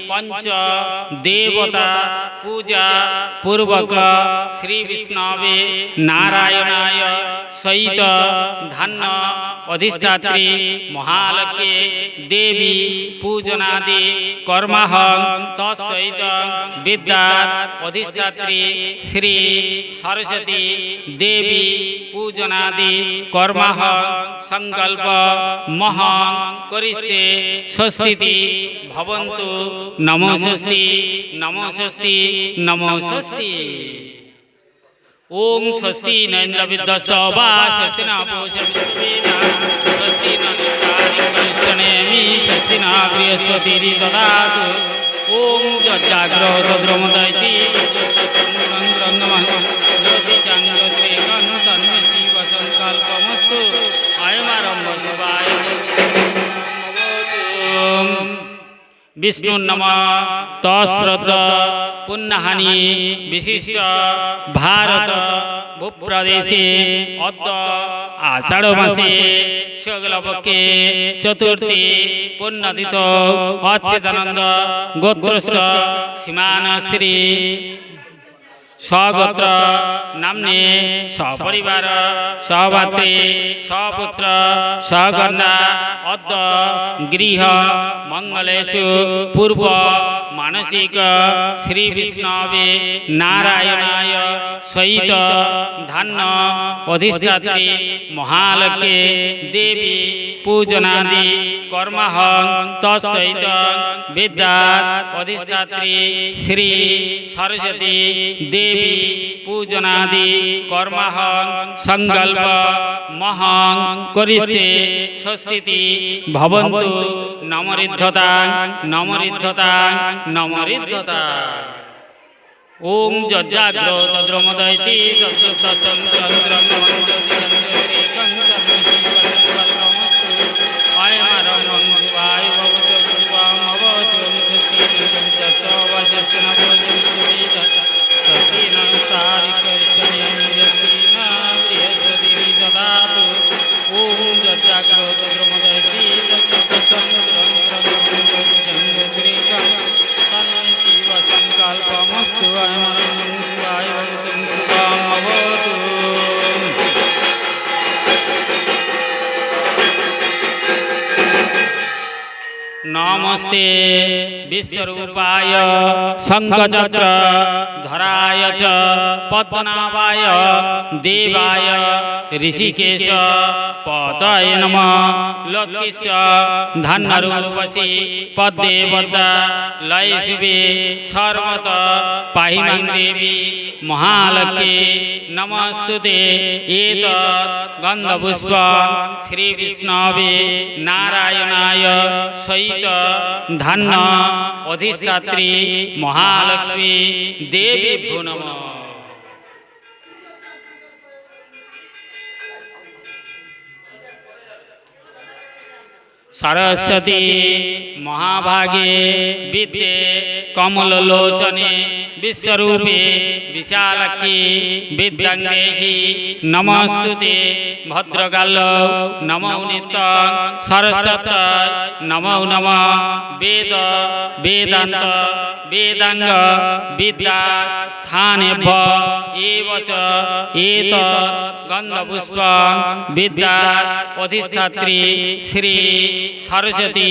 पंच देवता पूजा पूर्वक श्री विष्णवे नारायणाय सहित धन्य अधिष्ठात्री महालक्ष्मी देवी पूजनादि कर्माहं तत्सहित विद्या अधिष्ठात्री श्री सरस्वती देवी पूजनादि कर्माहं संकल्प महं करिष्ये स्वस्ति भवन्तु नमो स्वस्ति नमो स्वस्ति नमो स्वस्ति। ओम स्वस्ति न इंद्रविद्वस्य वा स्वस्ति न पूषा स्वस्ति न दुष्टारिष्टनेमि स्वस्ति न बृहस्पतिर् ददातु। ओम जज्जाग्रो रुद्रमदैति चन्द्रं ज्योतिषाञ्ज्योतिरेकं तन्मे शिव संकल्पमस्तु। अयमारम्भो शुभाय विष्णु नमः तस्रद्ध पुण्यहानि विशिष्ट भारत भूप्रदेशे अद्य आषाढ़ मासे शुक्लपक्षे चतुर्थी पुण्यतिथौ अच्युतानंद गोत्रस्य श्रीमान श्री स्वगोत्र नाम्ने सपरिवार सभातृ सपुत्र सकन्या अद्य गृह मंगलेषु पूर्व मानसिक श्री विष्णवे नारायणाय सहित धन्य अधिष्ठात्री महालक्ष्मी देवी पूजनादि कर्माहं तत्सहित विद्या अधिष्ठात्री श्री सरस्वती देवी पूजनादि कर्माहं संकल्प महं करिष्ये स्वस्ति भवन्तु नमरिद्धता नमरिद्धता नमरिद्धता। ओम जज्जाग्रो रुद्रमदैति नमस्ते विश्वरूपाय शंखचक्र धराय च पद्मनाभाय देवाय ऋषिकेश पतये नमः। लक्ष्मीस्य धन्यरूपसी पद्मे पद्मा लये शिवे सर्वत पाहि मां देवी महालक्ष्मी नमस्तुते। एतत् गन्धपुष्प श्री विष्णवे नारायणाय सहित धन्य अधिष्ठात्री महालक्ष्मी देवी भो नमः। सरस्वती महाभागे विद्ये कमललोचने विश्वरूपे विशालाक्षी विद्याङ्गेहि नमस्तुते। भद्रकालो नमो नित्यं सरस्वती नमो नमः। वेद वेदान्त वेदांग विद्या स्थानेभ्य एव च एतत् गन्धपुष्प विद्या अधिष्ठात्री श्री सरस्वती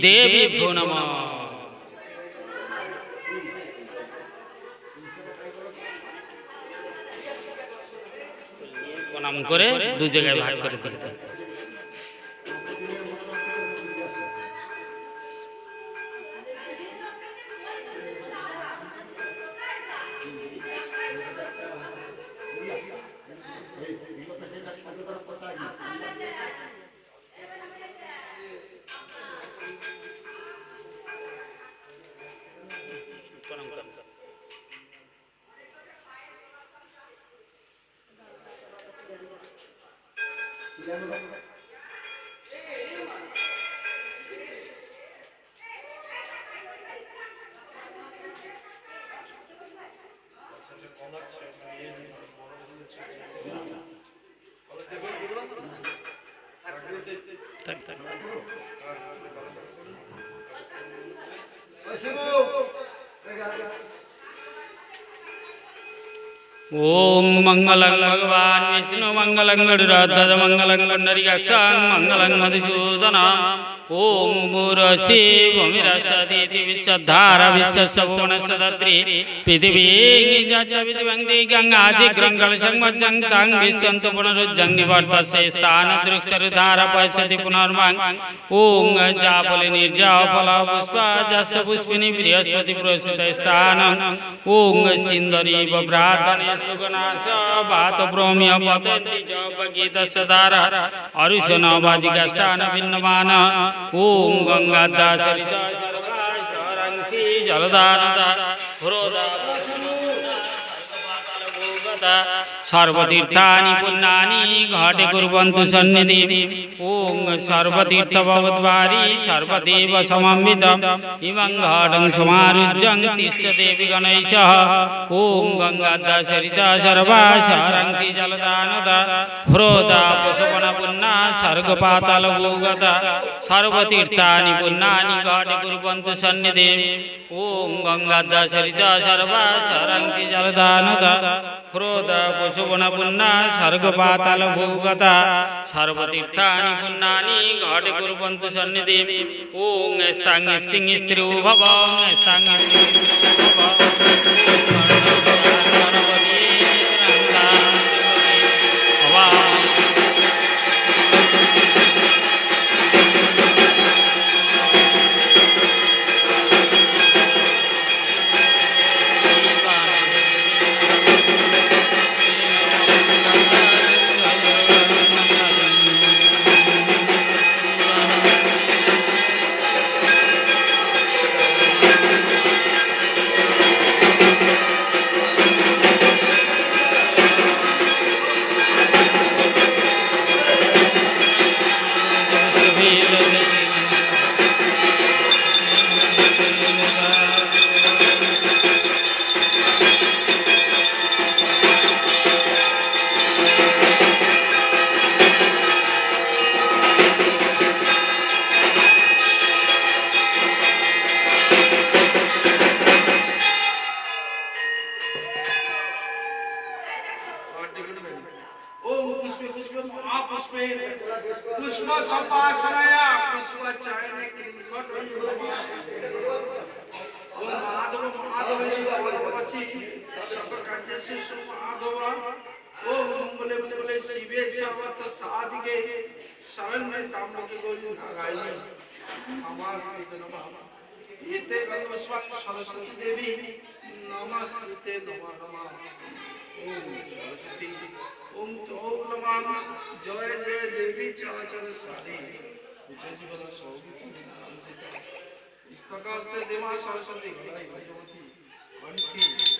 देवी भो नमः। प्रणाम करे दु जगह भाग करे दिते। ओम मंगलं भगवान विष्णु मंगलं गरुड़ध्वज मंगलं पुंडरीकाक्षं मंगलं मधुसूदन ओम भूरसि भूमिरसदिति विश्वधारा विश्वसभुवनसदत्री पृथिवी च विधिवन्ति गंगाजिग्रं कलशं तं विश्वन्तु पुनरुज्जं निवर्तस्य स्थानदृक्सरुधारा पश्यति पुनर्मं ओम जापलि निर्जापला पुष्पा जस्य पुष्पिनी बृहस्पति पुरोषित स्थानं ओम सिंदरी प्रार्थने सुगनाश बात ब्रोम्य पतन्ति जपगीतस्य धारा अरुषण वाजिकाष्ठान भिन्नमान ओम गंगादा सरिता सरंसी जलदानदा हृदा सर्वतीर्थानि पुण्यानि घटे कुर्वन्तु सन्निधिं ओम सर्वतीर्थ भवद्वारी सर्वदेव समन्वितम् इमं घटं समारुज्यं तिष्ठदेवि गणैशः ओम गंगादा सरिता सर्वा सरंसी जलदानदा हृदा पशुवन पुण्या सर्गपाताल भूगता सर्वतीर्थानि पुण्यानि घटे कुर्वन्तु सन्निधिं ओम गंगादा सरिता सर्वा सरंसी जलदानदा हृदा पशुवन पुण्या सर्गपाताल भूगता सर्वतीर्थानि पुण्यानि घटे कुर्वन्तु सन्निधिं ओम स्तां स्तिं स्त्रियो भव स्तां सरस्वती देवी नमस्ते नमः नमः ओम सरस्वती ओम नमः जय जय देवी चराचर सारी जीवन सौगी स्तकास्ते देवा सरस्वती भगवती वंशी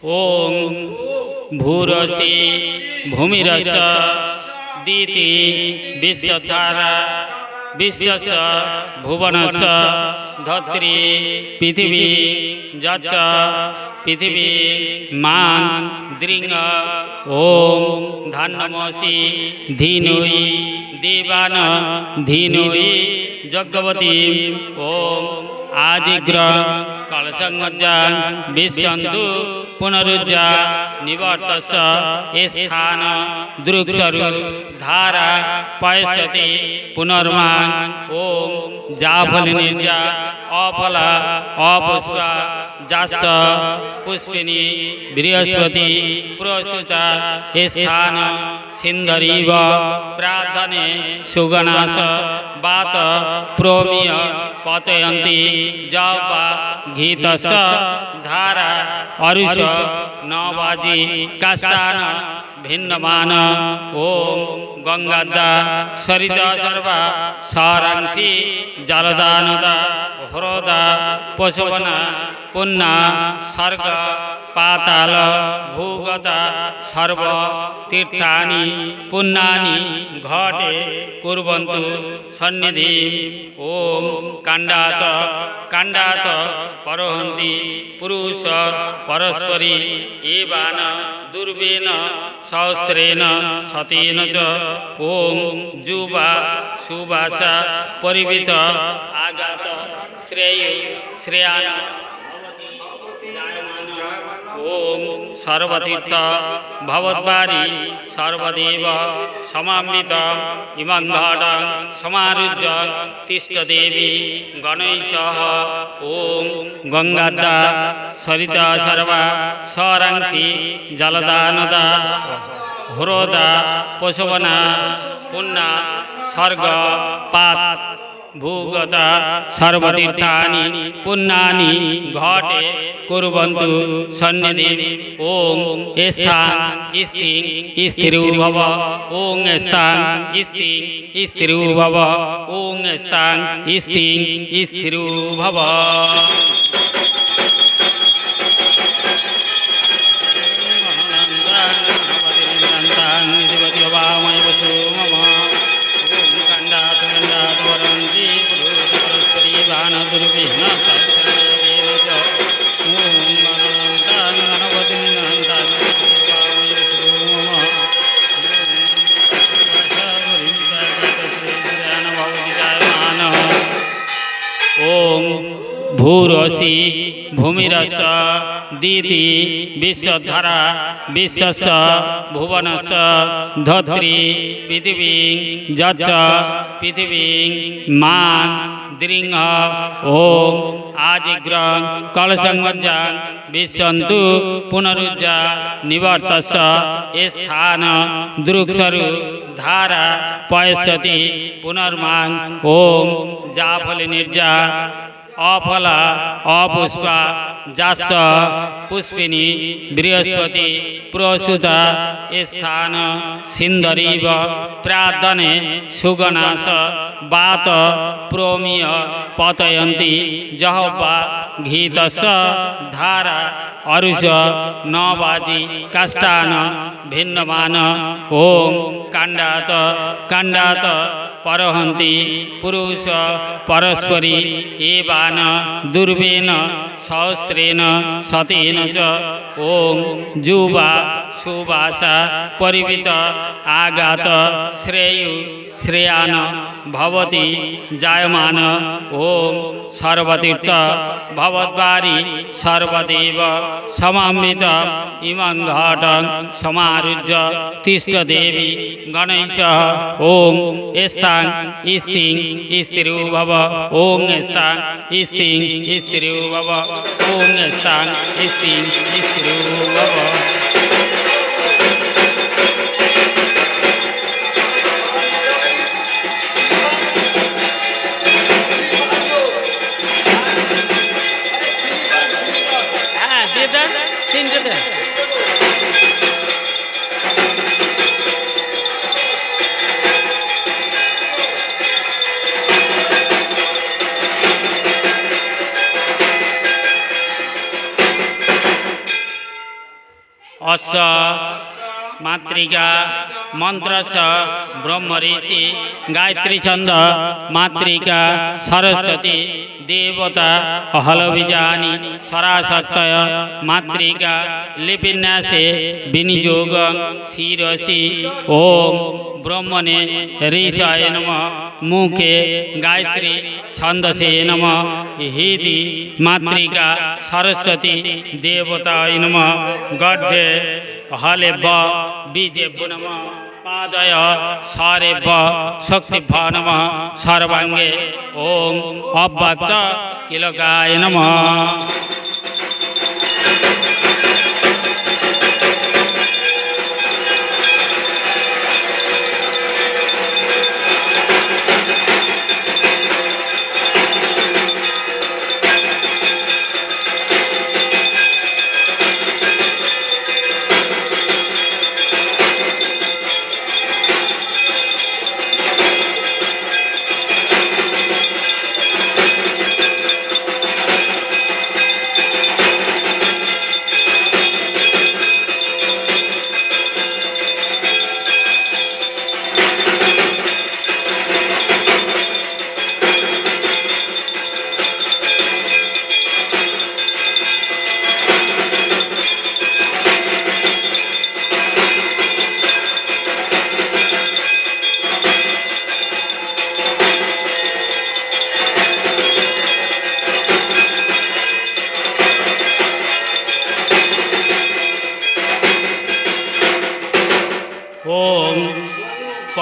ओम भूरसि भूमिरस दीति विश्वधारा विश्वस भुवनस धत्री पृथिवी जच पृथिवी मां दृंग ओम धन्नमसि धीनुई देवान धीनुई जगवती ओम आजिग्र कलशंगजा विश्वन्तु पुनरुज्जा निवर्तस स्थान दृक्सरु धारा पयसति पुनर्मां ओम जाफलिनिर्जा अफला अपुष्पा जास पुष्पिनी बृहस्पति पुरोषिता स्थान सिंदरीव प्रार्थने सुगनाश बात प्रोमिय पतयन्ति जपा गीतस धारा अरुष नवाजी काष्ठान भिन्नमान ओम गंगादा सरिता सर्वा सारांसी जलदानदा हृदा पशुवना पुण्य स्वर्ग पाताल भूगत सर्व तीर्थानि पुण्यानि घटे कुर्वन्तु सन्निधि ओम कांडात परहन्ति पुरुष परस्परी एवान दुर्वेन सहस्रेण शतेन च ओम जुवा सुवासा परिवित आगात श्रेयान ओम सर्वतीर्थ भवद्वारी सर्वदेव समान्वित इमं घटं समारुह्य तिष्ठदेवी गणैशः ओम गंगाद्दा सरिता सर्वा सरांसि जलदा नदा हुरोदा पशुवना पुण्य स्वर्ग पात भूगत सर्वतीर्थानि पुण्यानि घटे कुर्वन्तु सन्निधि ओम स्थान स्थिं स्थिरोभव ओम स्थान स्थिं स्थिरोभव ओम स्थान स्थिं स्थिरोभव भूरसी भूमिरस दीति विश्वधरा विश्वस भुवनस धत्री पृथिवी जच पृथिवी मान दृंग ओम आजिग्रं कलसंवज्जं विश्वन्तु पुनरुज्जा निवर्तस स्थान दृक्षरु धारा पयसति पुनर्मां ओम जाफल निर्जा अफला अपुष्पा जास पुष्पिनी बृहस्पति प्रसूता स्थान सिंदरीव प्रादने सुगनाश बात प्रोमीय पतयन्ति जहवा घीतस धारा अरुष नवाजी काष्ठान भिन्नमान ओम कांडात परहन्ति पुरुष परस्परी एवान दुर्वेन सहस्रेण शतेन च ओम जुवा सुवासा परिवित आगात श्रेयान भवति जायमान ओम सर्वतीर्थ भवद्वारी सर्वदेव समान्वित इमं घटं समारुह्य तिष्ठदेवी गणैशः ओम स्थान स्थिं स्थिरोभव ओम स्थान स्थिं स्थिरोभव ओम स्थान स्थिं स्थिरोभव अस मातृका मंत्रस ब्रह्म ऋषि गायत्री छंद मातृका सरस्वती देवता हलबीजानि सराशक्तय मातृका लिपिन्यासे विनियोग शिरसि ओम ब्रह्मणे ऋषाय नमः मुखे गायत्री छंदसे नमः हिति मातृका सरस्वती देवताय नमः गद्ये हलेभ बीजेभ्यो नमः पादय सारेभ शक्तिभ्यो नमः सर्वांगे ओम अव्यक्त किलकाय नमः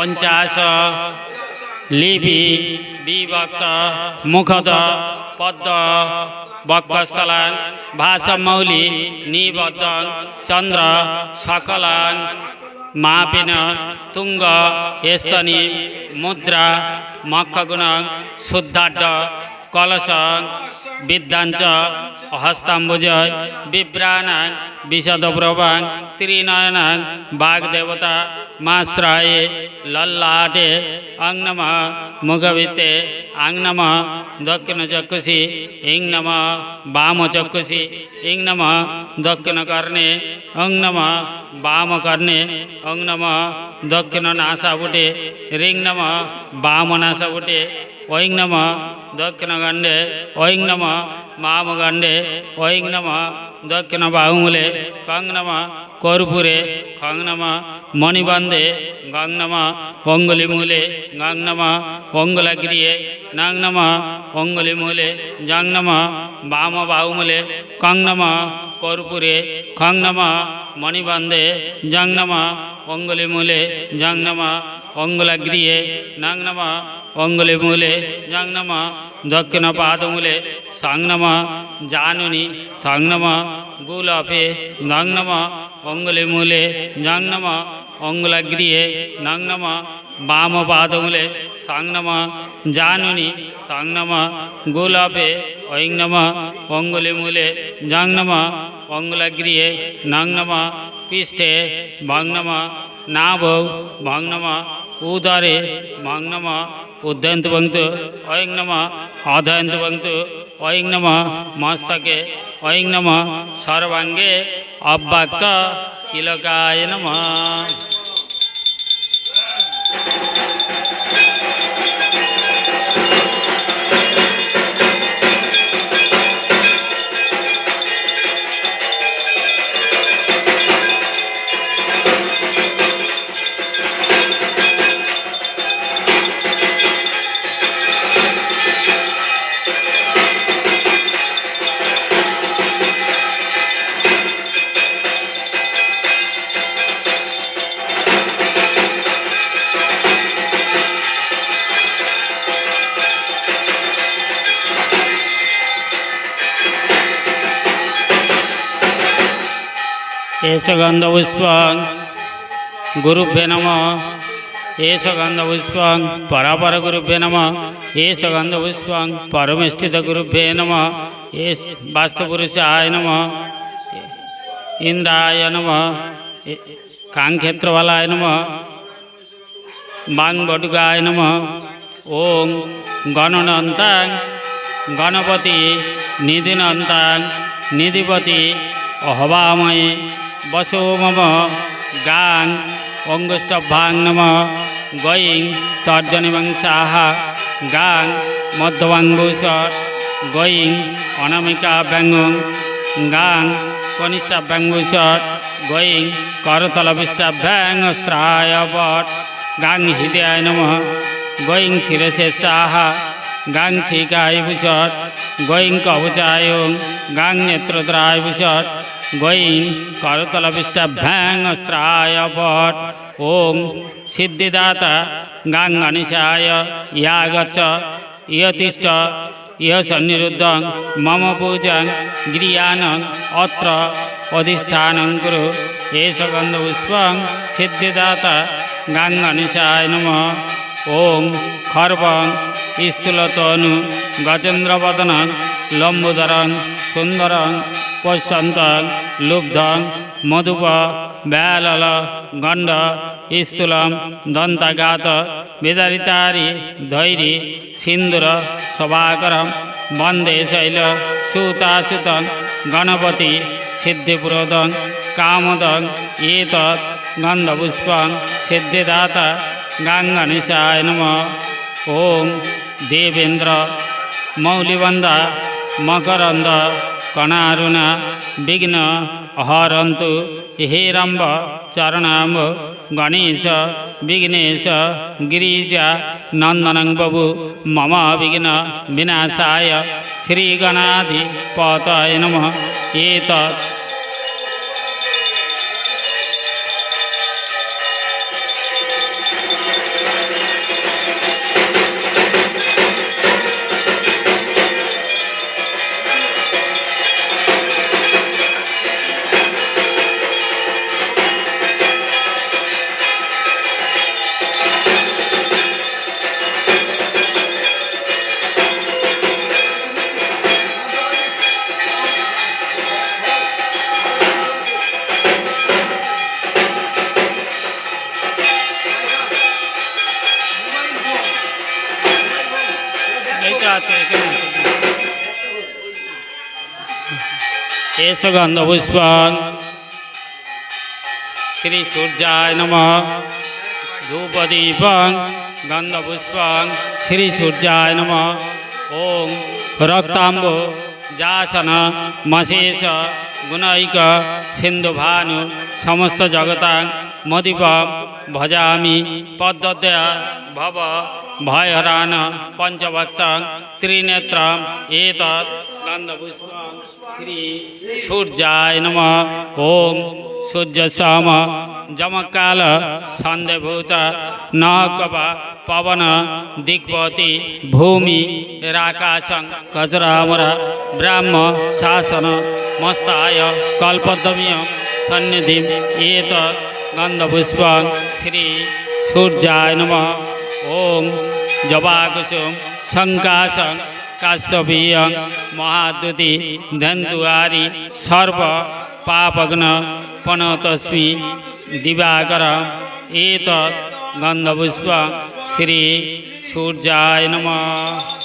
পঞ্চাশ লিপি বিভক্ত মুখদ পদ্ম বক্ষস্থলাং ভাসমৌলি নিবদ্ধ চন্দ্র সকলাং মাপিন তুঙ্গ স্তনি মুদ্রা মক্ষগুণ শুদ্ধাঢ্য কলস বিদ্যাঞ্চ হস্তাম্বুজয় বিভ্রাণাং বিশদপ্রভাং ত্রিনয়নাং বাগদেবতা মাশ্রয়ে লল্লাটে অং নম মুখভিত্তে আং নম দক্ষিণ চক্ষুষি ইং নম বাম চক্ষুষি ইং নম দক্ষিণ কর্ণে অং নম বাম কর্ণে অং নম দক্ষিণ নাসাপুটে রিং নম বাম নাসাপুটে ঐং নম দক্ষিণ গণ্ডে ঐং নম বাম গণ্ডে ঐং নম দক্ষিণ বাহুমূলে কং নম কর্পূরে খং নম মণিবন্ধে গং নম অঙ্গুলিমূলে গং নম অঙ্গুলগ্রিয়ে নং নম অঙ্গুলিমূলে জং নম বাম বাহুমূলে কং নম কর্পূরে খং নম মণিবন্ধে জং নম অঙ্গুলিমূলে জং নম অঙ্গুলগ্রিয়ে নং নম অঙ্গুলিমূলে জং নম দক্ষিণ পাদমূলে সং নম জানুনি থং নম গুলফে নং নম অঙ্গুলিমূলে জং নম অঙ্গুলগ্রিয়ে নং নম বাম পাদমূলে সং নম জানুনি থং নম গুলফে ঐং নম অঙ্গুলিমূলে জং নম অঙ্গুলগ্রিয়ে নং নম পৃষ্ঠে ভং নম নাভৌ ভং নম উদরে ভং নম উদ্ধয়ন্তু ভন্তু ঐং নম অধয়ন্তু ভন্তু ঐং নম মস্তকে ঐং নম সর্বাঙ্গে অব্যক্ত কিলকায় নমঃ। एष गन्धपुष्पं गुरुभ्यो नमः। एष गन्धपुष्पं परापरगुरुभ्यो नमः। एष गन्धपुष्पं परमेष्ठितगुरुभ्यो नमः। एष वास्तुपुरुषाय नमः। इंद्राय नमः। कांक्षेत्रवालाय नमः। बांगबटुकाय नमः। ओं गणनन्तां गणपति निधिनन्तां निधिपति अहवामये वसो मम गां अंगुष्ठभां नमः। गईं तर्जनिवंशाः गां मध्यवांगुषर गईं अनामिका व्यंगं गां कनिष्ठाभ्यंगुषर गईं करतलविष्टाभ्यंगस्त्राय वट गां हृदयाय नमः। गईं शिरसेशाः गां शिखाय भूषट गईं कवचायं गां नेत्रद्राय भूषट गईं करतलविष्टाभ्यंगस्त्राय वट ओं सिद्धिदाता गां गणेशाय या गच्छ यतिष्ठ यह सन्निरुद्धं मम पूजं गृहाणं अत्र अधिष्ठानं कुरु। एष गन्धपुष्पं सिद्धिदाता गां गणेशाय नमः। ओं खर्वं स्थूलतनु गजेन्द्रवदनं लम्बोदरं सुन्दरं पश्यन्तं लुब्धं मधुप व्यालल गण्ड स्थूलं दन्तगात विदरितारि धैर्य सिन्दूर शोभाकरं वन्दे शैल सुतासुतं गणपति सिद्धिप्रदं कामदं एतत् गन्धपुष्पं सिद्धिदाता गां गणेशाय नमः। ओं देवेन्द्र मौलिवन्दा मकरन्द कणारुण विघ्न हरन्तु हेरम्ब चरणाम्ब गणेश विघ्नेश गिरिजा नन्दनं बभु मम विघ्न विनाशाय श्रीगणाधिपतये नमः। एतत् एष गन्धपुष्पं श्री सूर्याय नमः धूपदीपं गन्धपुष्पं श्री सूर्याय नमः ओं रक्ताम्बो जासन मशेष गुणैक सिन्धुभानु समस्त जगतां मदीपं भजामि पद्मदया भव भयहरान पंचभक्तं त्रिनेत्रम् एतत् गन्धपुष्पं श्री सूर्याय नमः ओं सूर्यशाम जमकाल सन्ध्यभूत नकप पवन दिग्पति भूमि राकाशं गजरामर ब्राह्म शासन मस्ताय कल्पद्रव्यं सन्निधिं एतत् गन्धपुष्पं श्री सूर्याय नमः ओं जवाकुसुम शंकाशं काश्यपीयं महाद्युति धन्तुआरि सर्व पापग्न पनतस्मि दिवाकरम् एतत् गन्धपुष्पं श्री सूर्याय नमः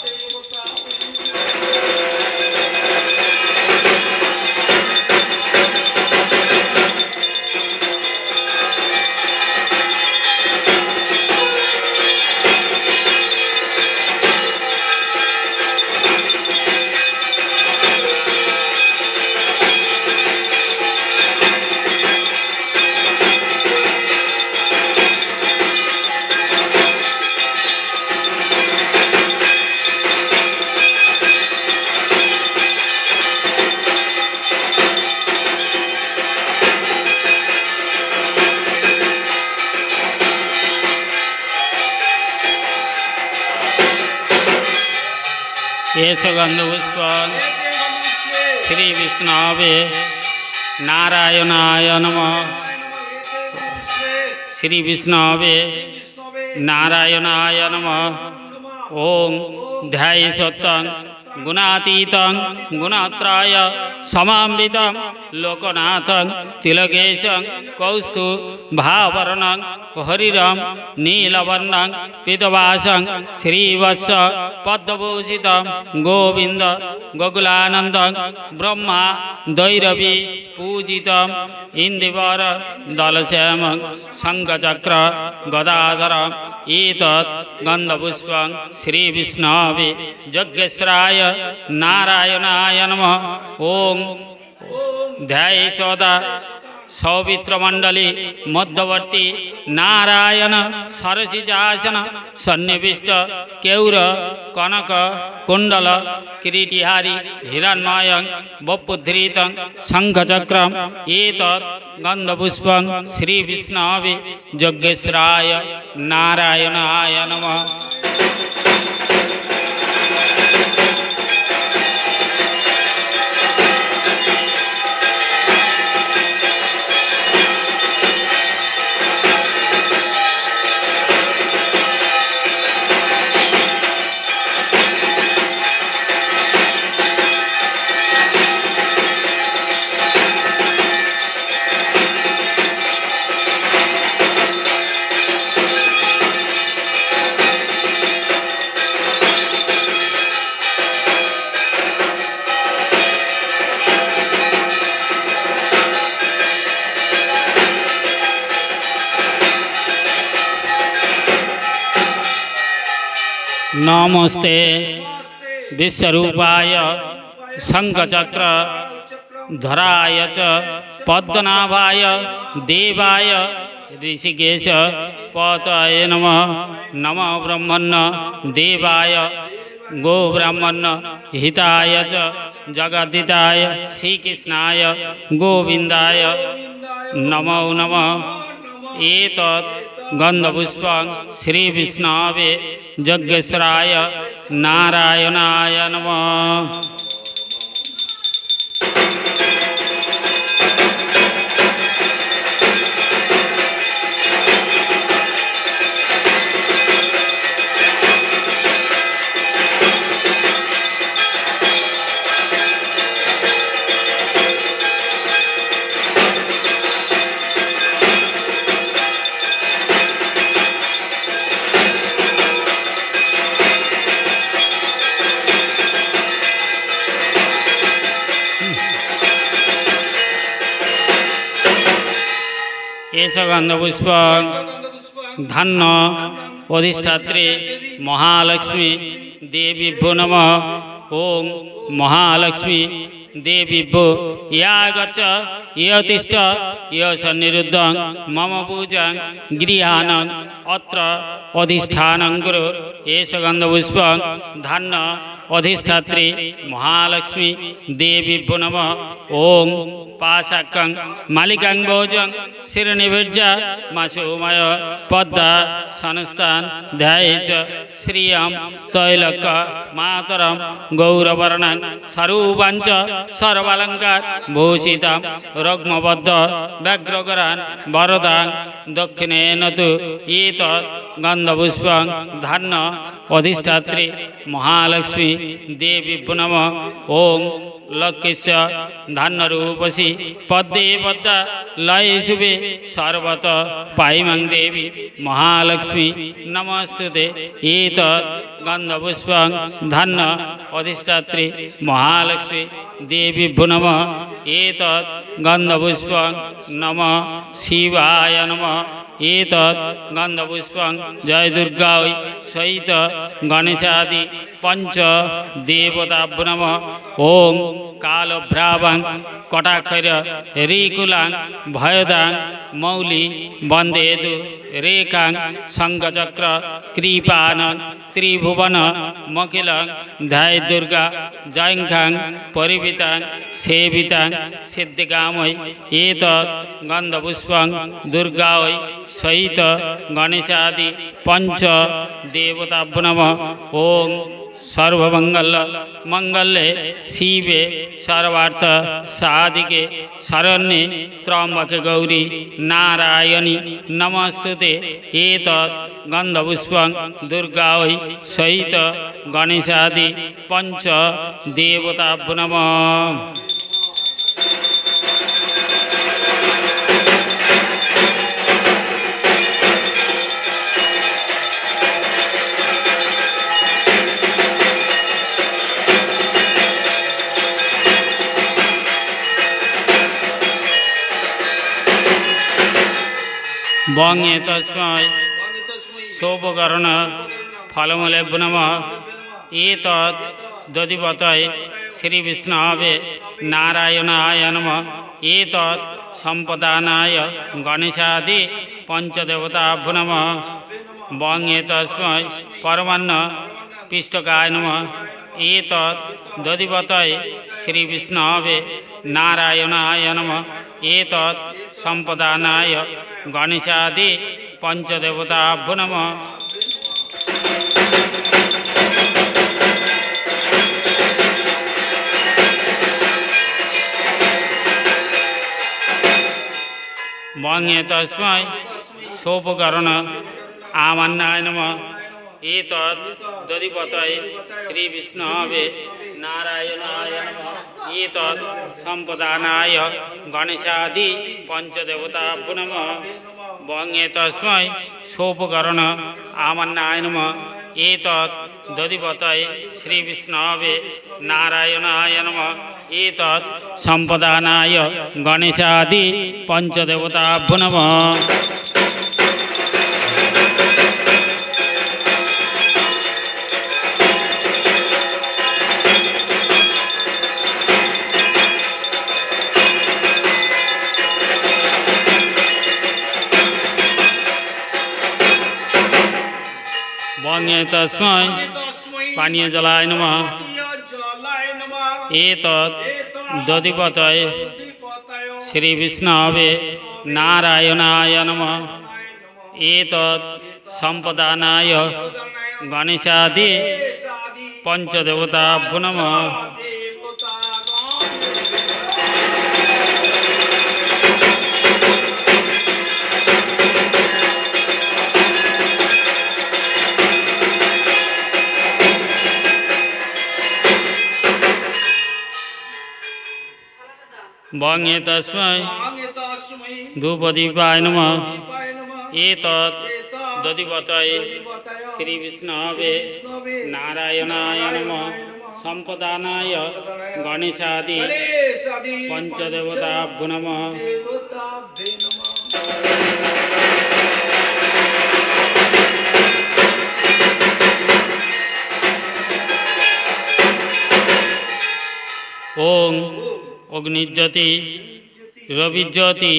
एष गन्धपुष्पं श्री विष्णवे नारायणाय नमः श्री विष्णवे नारायणाय नमः ओं ध्यायेत्तं गुणातीतं गुणत्रय समामृतं लोकनाथं तिलकेशं कौस्तुभावर्णं हरिरं नीलवर्णं पीतवासं श्रीवत्स पद्मभूषितं गोविन्द गोकुलानन्दं ब्रह्मा दैरवी पूजितं इन्दिवर दलश्यामं शङ्खचक्र गदाधरम् एतत् गन्धपुष्पं श्रीविष्णवे यज्ञेश्वराय नारायणाय नमः ओं ध्याये सदा सौमित्रमण्डली मध्यवर्ती नारायण सरसिजासन सन्निविष्ट केौर कनक कुंडल किरीटिहारी हिरण्मयं वपुधृतं शंखचक्रम एतत् गन्धपुष्पं श्री विष्णवे यज्ञेश्वराय नारायणाय नमः नमस्ते विश्वरूपाय शंखचक्र धराय च पद्मनाभाय देवाय ऋषिकेश पतये नमः नमः ब्रह्मण्य देवाय गोब्राह्मण्य हिताय च जगद्दिताय श्रीकृष्णाय गोविन्दाय नमो नमः एतत् गन्धपुष्पं श्री विष्णवे यज्ञेश्वराय नारायणाय नमः এষ গন্ধপুষ্প গন্ধপুষ্পং ধান্য অধিষ্ঠাত্রী মহালক্ষ্মী দেবীভ্যো নমঃ। ওং মহালক্ষ্মী দেবীভ্যো ইয়া গচ্ছ ইয় তিষ্ঠ ইয় সন্নিরুদ্ধং মম পূজাং গৃহাণং অত্র অধিষ্ঠানং কুরু। এষ গন্ধপুষ্পং ধান্য অধিষ্ঠাত্রী মহালক্ষ্মী দেবীভ্যো নমঃ। ওং পাশাকং মালিকাং ভোজং শিরনিভৃজ্য মাসুময় পদ্মা সংস্থান ধ্যায়েচ শ্রিয়ম তৈলক্য মাতরম গৌরবর্ণং স্বরূপাঞ্চ সর্বালঙ্কার ভূষিতাম রগ্মবদ্ধ ব্যগ্রকরান বরদাং দক্ষিণেন তু এতৎ গন্ধপুষ্পং ধান্য অধিষ্ঠাত্রী মহালক্ষ্মী দেবীভ্যো নমঃ। ওং লক্ষ্মীস্য ধান্যরূপসী পদ্মে পদ্মা লয়ে শুভে সর্বত পাইমাং দেবী মহালক্ষ্মী নমস্তুতে। এতৎ গন্ধপুষ্পং ধান্য অধিষ্ঠাত্রী মহালক্ষ্মী দেবীভ্যো নমঃ। এতৎ গন্ধপুষ্পং নমঃ শিবায় নমঃ। এতৎ গন্ধপুষ্পং জয় দুর্গায় সহিত গণেশাদি পঞ্চ দেবতাভ্যো নমঃ। ওং কালভ্রাবাং কটাক্ষর রিকুলাং ভয়দাং মৌলি বন্দেতু রেখাং শঙ্খচক্র কৃপানং ত্রিভুবন মখিলং ধ্যায় দুর্গা জয়ংখাং পরিবিতাং সেবিতাং সিদ্ধিকাময়। এতৎ গন্ধপুষ্পং দুর্গায় সহিত গণেশাদি পঞ্চ দেবতাভ্যো নমঃ। ওং সর্বমঙ্গল মঙ্গলে শিবে সর্বার্থ সাধিকে শরণ্যে ত্র্যম্বকে গৌরী নারায়ণী নমস্তুতে। এতৎ গন্ধপুষ্পং দুর্গায় সহিত গণেশাদি পঞ্চ দেবতাভ্যো নমঃ। বঙে তস্মৈ গঙ্গিতস্মৈ সোপকরণ ফলমূলেভ্যো নমঃ। এতৎ দধিপতয়ে শ্রীবিষ্ণবে নারায়ণায় নমঃ। এতৎ সম্পদানায় গণেশাদি পঞ্চদেবতাভ্যো নমঃ। বঙে তস্মৈ পরমান্ন পিষ্টকায় নমঃ। এতৎ দধিপতয়ে শ্রীবিষ্ণবে নারায়ণায় নমঃ। এতৎ সম্পদানায় গণেশাদি পঞ্চদেবতাভ্যো নমঃ। বঙে তস্মৈ সোপকরণ আমান্নায় নমঃ। এতৎ দধিপতয়ে শ্রীবিষ্ণবে নারায়ণায় নমঃ। এতৎ সম্পদানায় গণেশাদি পঞ্চদেবতাভ্যো নমঃ। বঙে তস্মৈ সোপকরণ আমান্নায় নমঃ। এতৎ দধিপতয়ে শ্রীবিষ্ণবে নারায়ণায় নমঃ। এতৎ সম্পদানায় গণেশাদি পঞ্চদেবতাভ্যো নমঃ। বঙে তস্মৈ তস্মৈ পানীয় জলায় নমঃ। জলায় নমঃ। এতৎ দধিপতয়ে দধিপতয় শ্রীবিষ্ণবে নারায়ণায় নমঃ। এতৎ সম্পদানায় গণেশাদি সাদি পঞ্চদেবতাভ্যো নমঃ। বঙে তস্মৈ তস্মৈ ধূপদীপায় নমঃ। দীপায় নমঃ। এতৎ এতৎ দধিপতয়ে দধিপতয় শ্রীবিষ্ণবে বিষ্ণবে নারায়ণায় নমঃ। সম্পদানায় গণেশাদি গণেশাদি পঞ্চদেবতাভ্যো নমঃ। দেবতাভ্যে নমঃ। ওং অগ্নিজ্যোতি রবিজ্যোতি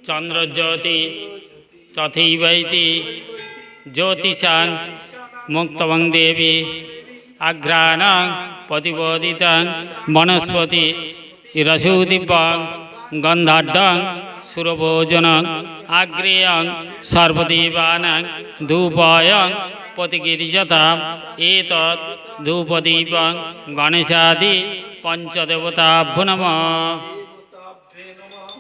চন্দ্রজ্যোতি তথৈবৈতি জ্যোতিষাং মুক্তবং দেবী আঘ্রাণাং প্রতিবোদিতাং বনস্পতি রসুদিব্যাং গন্ধাঢ্যং সুরভোজনং আগ্রেয়ং সর্বদেবানাং ধূপায়ং প্রতিগিরিজতাম এতৎ ধূপদীপং গণেশাদি পঞ্চদেবতাভ্যো নমঃ। দেবতাভ্যে নমঃ।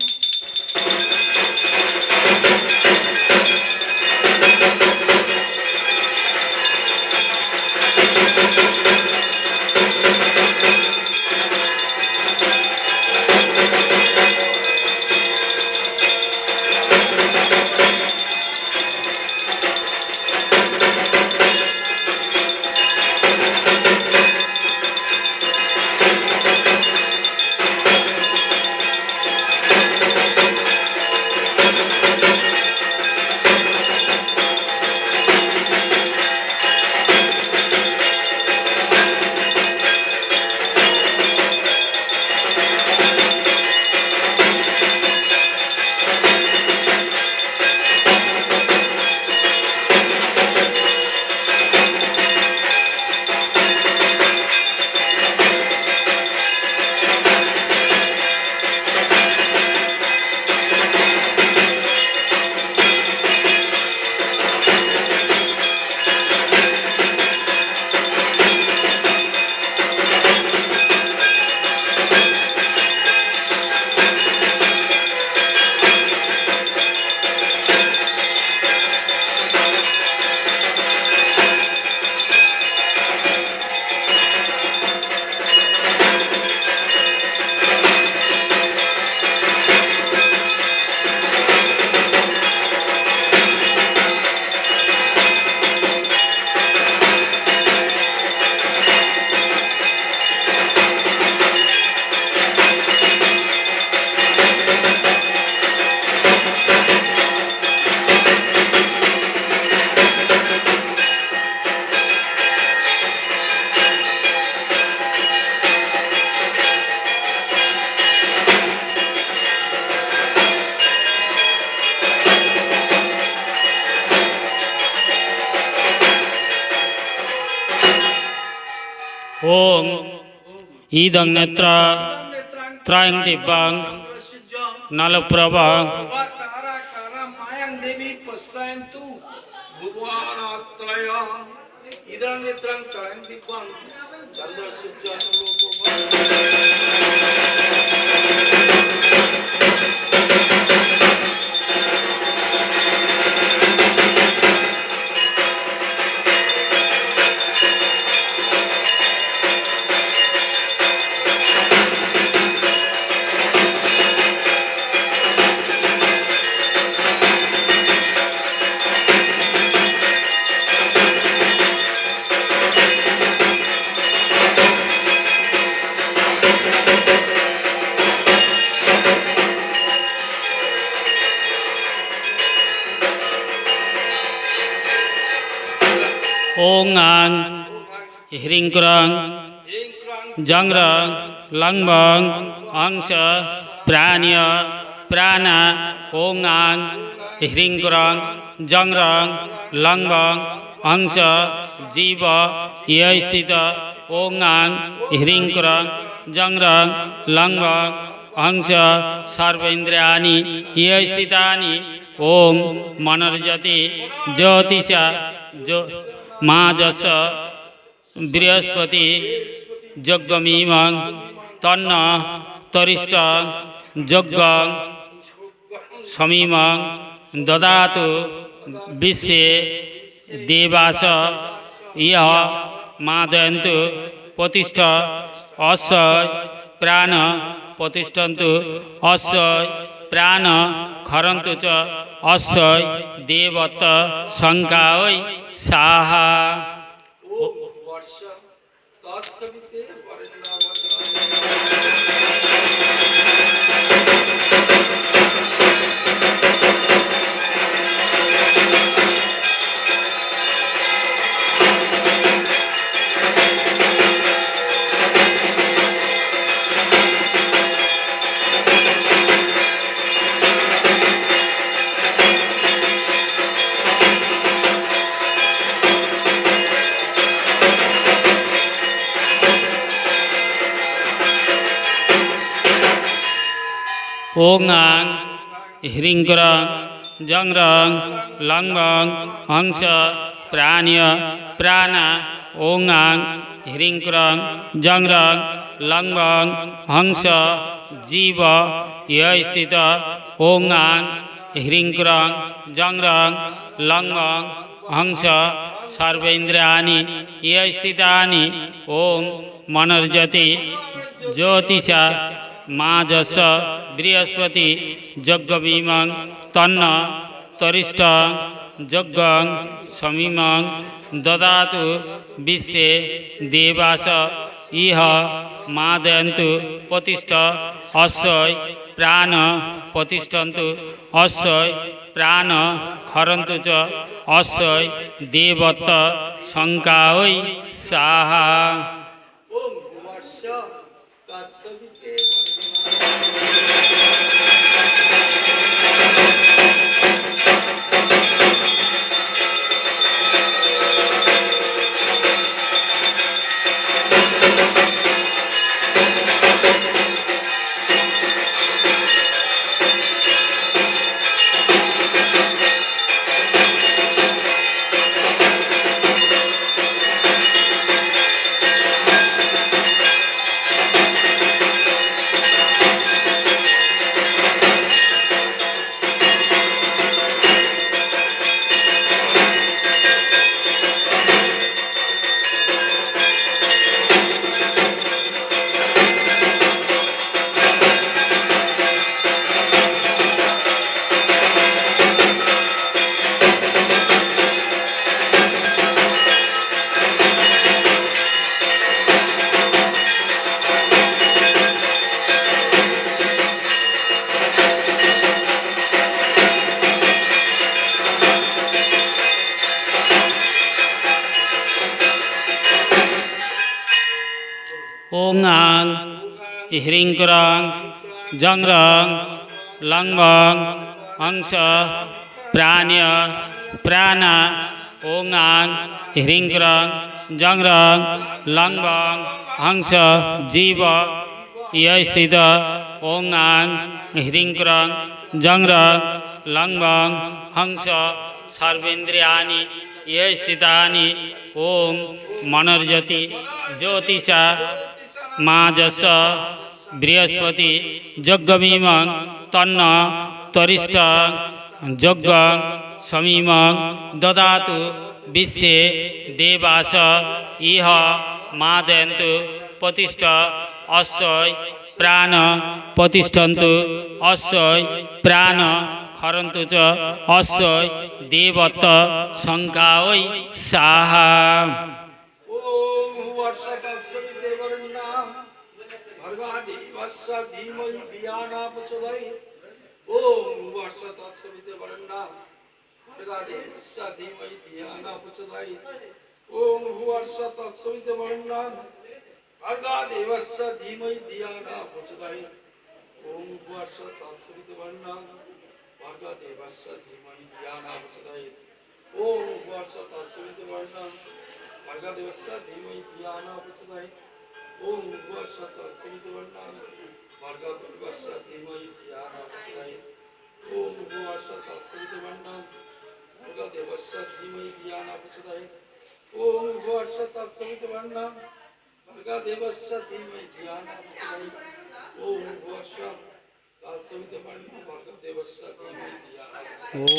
ওং ইদং নেত্র ত্রয়ং দিব্যাং নলপ্রভা মায়াং দেবী পশ্যন্তু ভুবনাত্রয় ইদং নেত্রং ত্রয়ং দিব্যাং চন্দ্রসূর্য ওং আং হ্রিং ক্রং জংরং লংবং অংশ প্রাণীয় প্রাণ ওং আং হ্রিং ক্রং জংরং লংবং অংশ জীব ইয় স্থিত ওং আং হ্রিং ক্রং জংরং লংবং অংশ সর্বেন্দ্রিয়াণি ইয় স্থিতানি ওং মনর্জতি জ্যোতিষ মা যশ বৃহস্পতি যজ্ঞমিমং তন্ন তরিষ্ঠ যজ্ঞ সমীমং দদাতু বিশ্বে দেবাস ইহ মাদয়ন্তু প্রতিষ্ঠ অশ্বয় প্রাণ প্রতিষ্ঠন্তু অশ্বয় প্রাণ খরন্তু চ অশ্বয় দেবত সংখ্যায় সাহা। বর্ষ তৎসবিতে বরেণ্যবচন। ॐ आं ह्रीं क्रं जं रं लं वं हंस प्राण्य प्राण ॐ आं ह्रीं क्रं जं रं लं वं हंस जीव य स्थित ॐ आं ह्रीं क्रं जं रं लं वं हंस सर्वेन्द्रियाणि य स्थितानि ॐ मनर्जति ज्योतिष माजस बृहस्पति यज्ञमीमं तन्न तरिष्ठ यज्ञं समीमं ददातु विश्वे देवास इह मादयन्तु प्रतिष्ठ अस्यै प्राण प्रतिष्ठन्तु अस्यै प्राण खरन्तु च अस्यै देवत्त शङ्कावै साहा। ओम भुवर्ष तत्सविते ॐ आं ह्रीं क्रं जं रं लं वं हंस प्राण्य प्राण ॐ आं ह्रीं क्रं जं रं लं वं हंस जीव य स्थित ॐ आं ह्रीं क्रं जं रं लं वं हंस सर्वेन्द्रियाणि य स्थितानि ॐ मनर्जति ज्योतिष माजस बृहस्पति यज्ञमीमं तन्न तरिष्ठ यज्ञं समीमं ददातु विश्वे देवास इह मादयन्तु प्रतिष्ठ अस्यै प्राण प्रतिष्ठन्तु अस्यै प्राण खरन्तु च अस्यै देवत्त शङ्कावै साहा। ओम भुवर्ष तत्सविते वरुणः भर्गदेवस्य धीमहि धिया न प्रचोदयात्। ओम भुवर्ष तत्सविते वरुणः भर्गदेवस्य धीमहि धिया न प्रचोदयात्। ओम भुवर्ष तत्सविते वरुणः भर्गदेवस्य धीमहि धिया न प्रचोदयात्। ओम भुवर्ष तत्सविते वरुणः भर्गदेवस्य धीमहि धिया न प्रचोदयात्। ओम भुवर्ष तत्सविते वरुणः भर्गदेवस्य धीमहि धिया न प्रचोदयात्। ओम भुवर्ष तत्सविते वरुणः भर्गदेवस्य धीमहि धिया न प्रचोदयात्। ओम भुवर्ष तत्सविते वरुणः भर्गदेवस्य धीमहि धिया न प्रचोदयात्। ओम भुवर्ष तत्सविते वरुणः भर्गदेवस्य धीमहि धिया न प्रचोदयात्। ओम भुवर्ष तत्सविते वरुणः भर्गदेवस्य धीमहि धिया न प्रचोदयात्। ॐ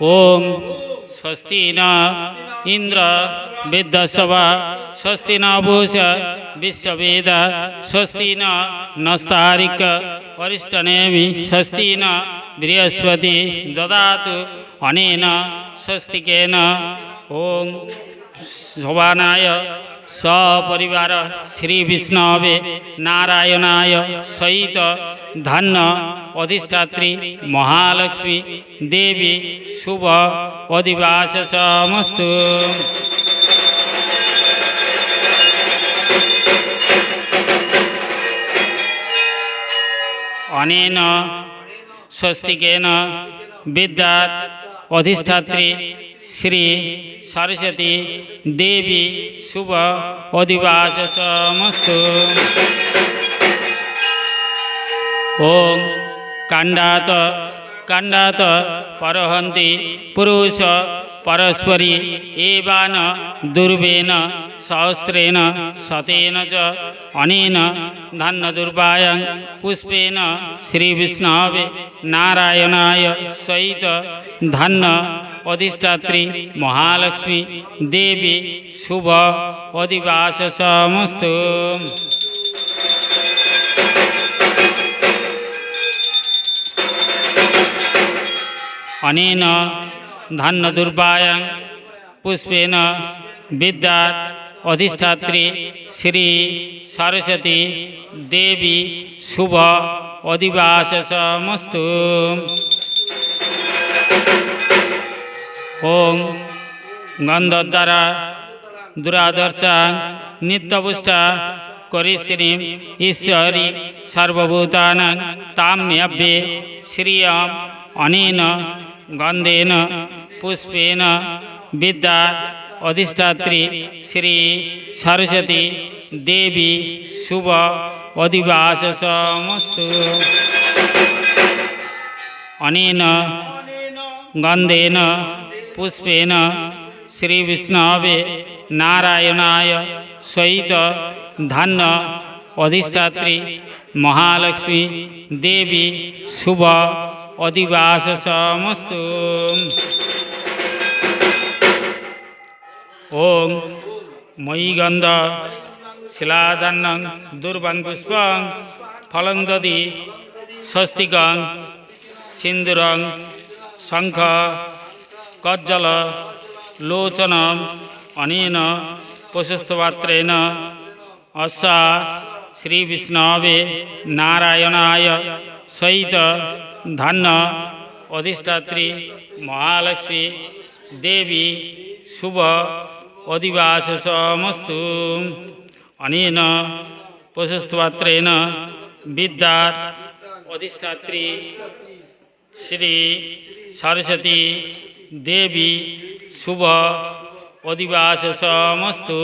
ओम स्वस्ति न इंद्र विद्यसवा स्वस्ति न भूष विश्ववेद स्वस्ति न नस्तारिक वरिष्ठनेमि स्वस्ति न বৃহস্পতি দদাতু অনেন স্বস্তিকেন। ওং শোভানায় সপরিবার শ্রী বিষ্ণবে নারায়ণায় সহিত ধন্য অধিষ্ঠাত্রী মহালক্ষ্মী দেবী শুভ অধিবাস সমস্তু। অনেন স্বস্তিকেন বিদ্যার অধিষ্ঠাত্রী শ্রী সরস্বতী দেবী শুভ অধিবাস সমস্তু। ওং কাণ্ডাত কাণ্ডাত পরহন্তি পুরুষ পরস্পরী এবান দুর্বেন সহস্রেণ শতেন চ অনেন ধন্য দুর্বায়ং পুষ্পেন শ্রী বিষ্ণবে নারায়ণায় সহিত ধন্য অধিষ্ঠাত্রী মহালক্ষ্মী দেবী শুভ অধিবাস সমস্তু। অনেন ধন্য দুর্বায়ং পুষ্পেন বিদ্যার অধিষ্ঠাত্রী শ্রী সরস্বতী দেবী শুভ অধিবাস সমস্তু। ওং গন্ধদ্বারা দুরাদর্শা নিত্যপুষ্টা করিশ্রী ঈশ্বরী সর্বভূতানাং তাম্যভ্যে শ্রিয়ম অনেন গন্ধেন পুষ্পেন বিদ্যা অধিষ্ঠাত্রী শ্রী সরস্বতী দেবী শুভ অধিবাস সমস্তু। অনেন গন্ধেন পুষ্পেন শ্রী বিষ্ণবে নারায়ণায় সহিত ধন্য অধিষ্ঠাত্রী মহালক্ষ্মী দেবী শুভ অধিবাস সমস্তু। ওং ময়ী গন্ধ শিলাজান্নং দুর্বাং পুষ্পং ফলং দদি স্বস্তিকং সিন্দুরং শঙ্খ কজ্জল লোচনম অনেন প্রশস্তপাত্রেণ অস্যা শ্রী বিষ্ণবে নারায়ণায় সহিত ধন্য অধিষ্ঠাত্রী মহালক্ষ্মী দেবী শুভ অধিবাস সমস্তু। অনেন প্রশস্তপাত্রেণ বিদ্যার অধিষ্ঠাত্রী শ্রী সরস্বতী দেবী শুভ অধিবাস সমস্তু।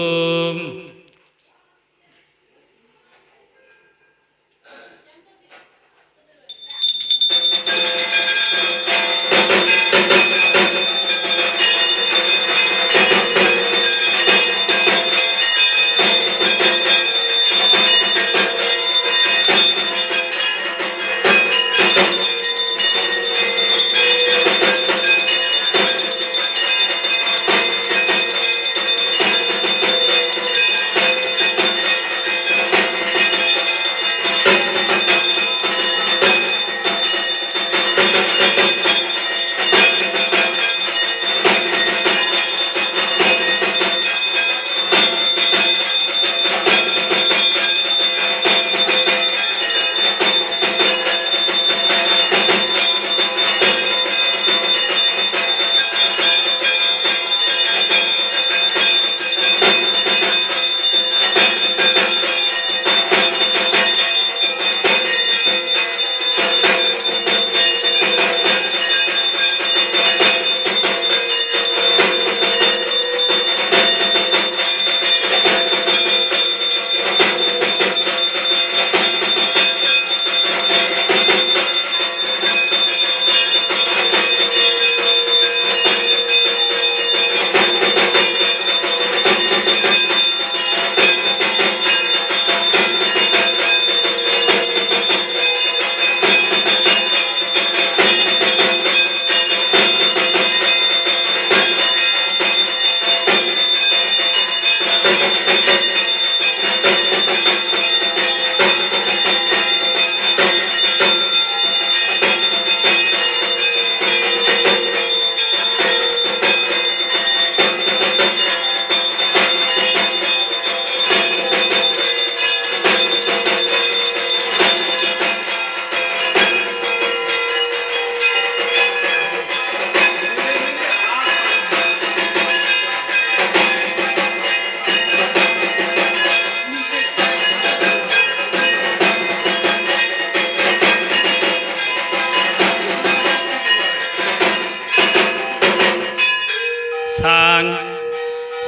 সাং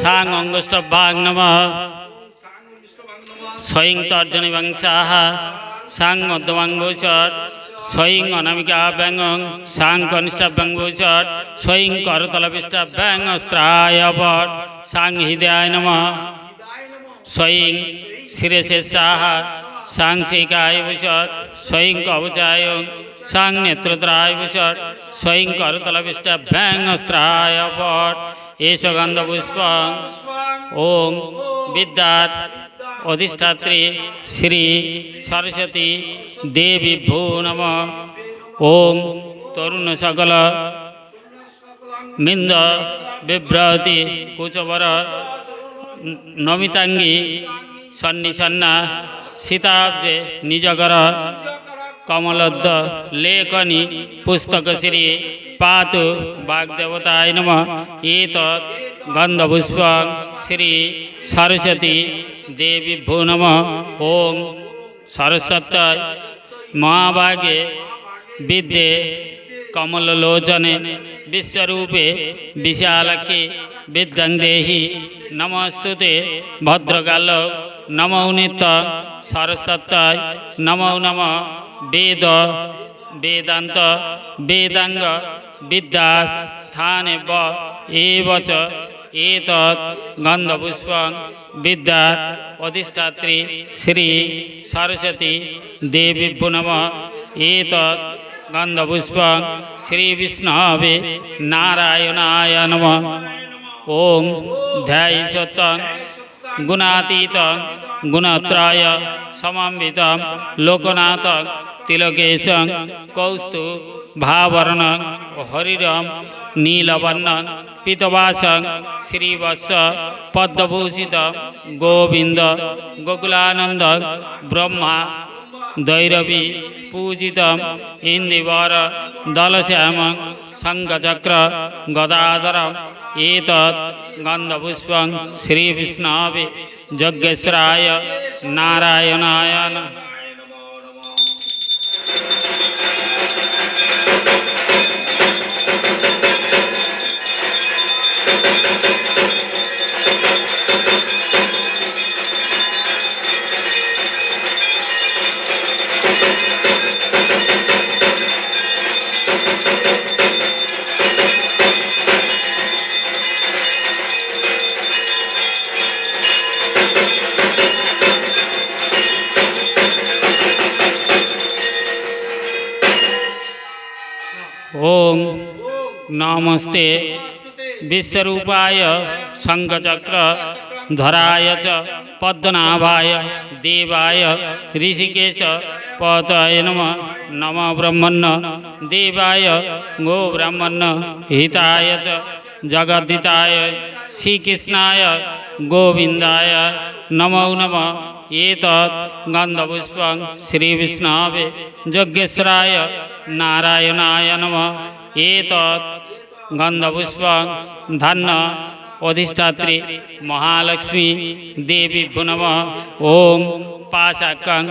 সাং অঙ্গুষ্ঠভাগ নমঃ স্বয়ং তর্জনী বংশাহ সাং মধ্যবাঙ্গুষট স্বয়ং অনামিকাভ্যাং সাং কনিষ্ঠাভ্যাঙ্গুষট স্বয়ং করতলপিষ্ঠাভ্যাং অস্ত্রায়পট সাং হৃদয়ায় নমঃ স্বয়ং শিরশেষাহ সাং শিকায় ভূষট স্বয়ং কবচায় সাং নেত্রত্রায় ভূষট স্বয়ং করতলপিষ্ঠাভ্যাং অস্ত্রায়পট এষ গন্ধপুষ্পং ওং বিদ্যার অধিষ্ঠাত্রী শ্রী সরস্বতী দেবী ভূ নমঃ ওং তরুণ সকল মিন্দ বিভ্রতি কুচবর নমিতাঙ্গী সন্নিসন্না সীতাব্জে নিজকর কমলদ্দ লেখনী পুস্তকশ্রী পাতু বাগদেবতায় নমঃ এতৎ গন্ধপুষ্পং শ্রী সরস্বতী দেবী ভূ নমঃ ওং সরস্বত্যায় মহাভাগে বিদ্যে কমললোচনে বিশ্বরূপে বিশালাক্ষী বিদ্যাং দেহি নমস্তুতে ভদ্রকাল নমো নিত্যং সরস্বত্যায় নমো নমঃ বেদ বেদান্ত বেদাঙ্গ বিদ্যাস্থানে এবচ এতৎ গন্ধপুষ্পং বিদ্যার অধিষ্ঠাত্রী শ্রী সরস্বতী দেবী ভূ নমঃ এতৎ গন্ধপুষ্পং শ্রী বিষ্ণবে নারায়ণায় নমঃ ওং ধ্যায়িষত্বং গুণাতীতং গুণত্রয় সমন্বিতং লোকনাথং তিলকেশং কৌস্তুভাবর্ণং হরিরম নীলবর্ণং পীতবাসং শ্রীবৎস পদ্মভূষিত গোবিন্দ গোকুলানন্দ ব্রহ্মা দৈরবী পূজিত ইন্দিবর দলশ্যামং শঙ্খচক্র গদাধর এতৎ গন্ধপুষ্পং শ্রীবিষ্ণবে যজ্ঞেশ্বরায় নারায়ণায় নমঃ। ओं नमस्ते विश्वरूपाय शंखचक्र धराय च पद्मनाभाय देवाय ऋषिकेश पतये नमः। नमः ब्रह्मण्य देवाय गो ब्राह्मण्य हिताय च जगद्धिताय श्रीकृष्णाय गोविन्दाय नमो नमः। एतत् गन्धपुष्पं श्रीविष्णवे यज्ञेश्वराय नारायणाय नमः। एतत् गन्धपुष्पं धन्न अधिष्ठात्री महालक्ष्मी देवी भो नमः। ओं पाशाकं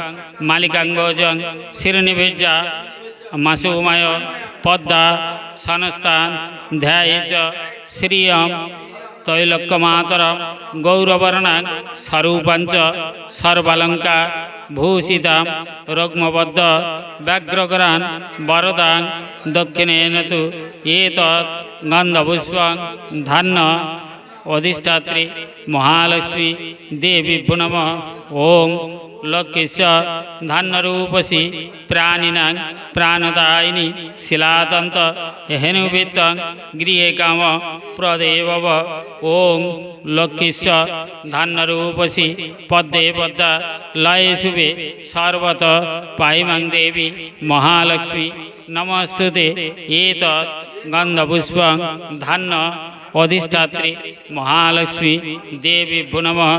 मालिकांगोजं श्रीनिवेद्य मासुमय पद्मा सनस्तान ध्याये च श्रियं तैलक्यमातरं गौरवर्णं स्वरूपञ्च सर्वालंका भूषितं रुग्मबद्ध व्याघ्रकरान् वरदां दक्षिणेन तु एतत् गन्धपुष्पं धन्न अधिष्ठात्री महालक्ष्मी देवी भो नमः। ओं लोकेश्य धन्यरूपसी प्राणिनां प्राणदायिनी शिलातन्त हेनुवित्तं गृहे काम प्रदेवव। ओं लोकेश्य धन्यरूपसी पद्मे पद्मा लये शुभे सर्वत पाहिमां देवी महालक्ष्मी नमस्तुते। एतत् गन्धपुष्पं धन्न अधिष्ठात्री महालक्ष्मी देवी भो नमः।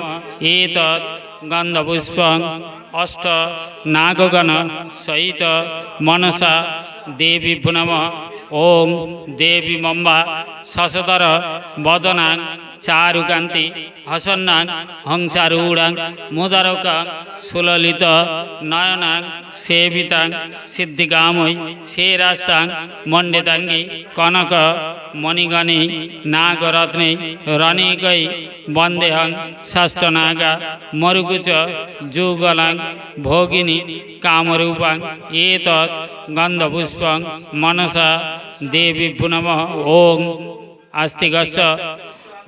एतत् गन्धपुष्पं अष्ट नागगण सहित मनसा देवी भो नमः। ओं देवी मम्बा शशधर वदनां চারুকান্তি হসন্নাং হংসারূঢ়াং মুদারকাং সুললিত নয়নাং সেবিতাং সিদ্ধিকামৈ শেরাসাং মণ্ডিতাঙ্গি কনক মণিগণে নাগরত্নে রণিকৈ বন্দেহং ষষ্ঠনাগা মরুকুচ যুগলাং ভোগিনী কামরূপাং এতৎ গন্ধপুষ্পং মনসা দেবী নমঃ। ওং আস্তিকস্য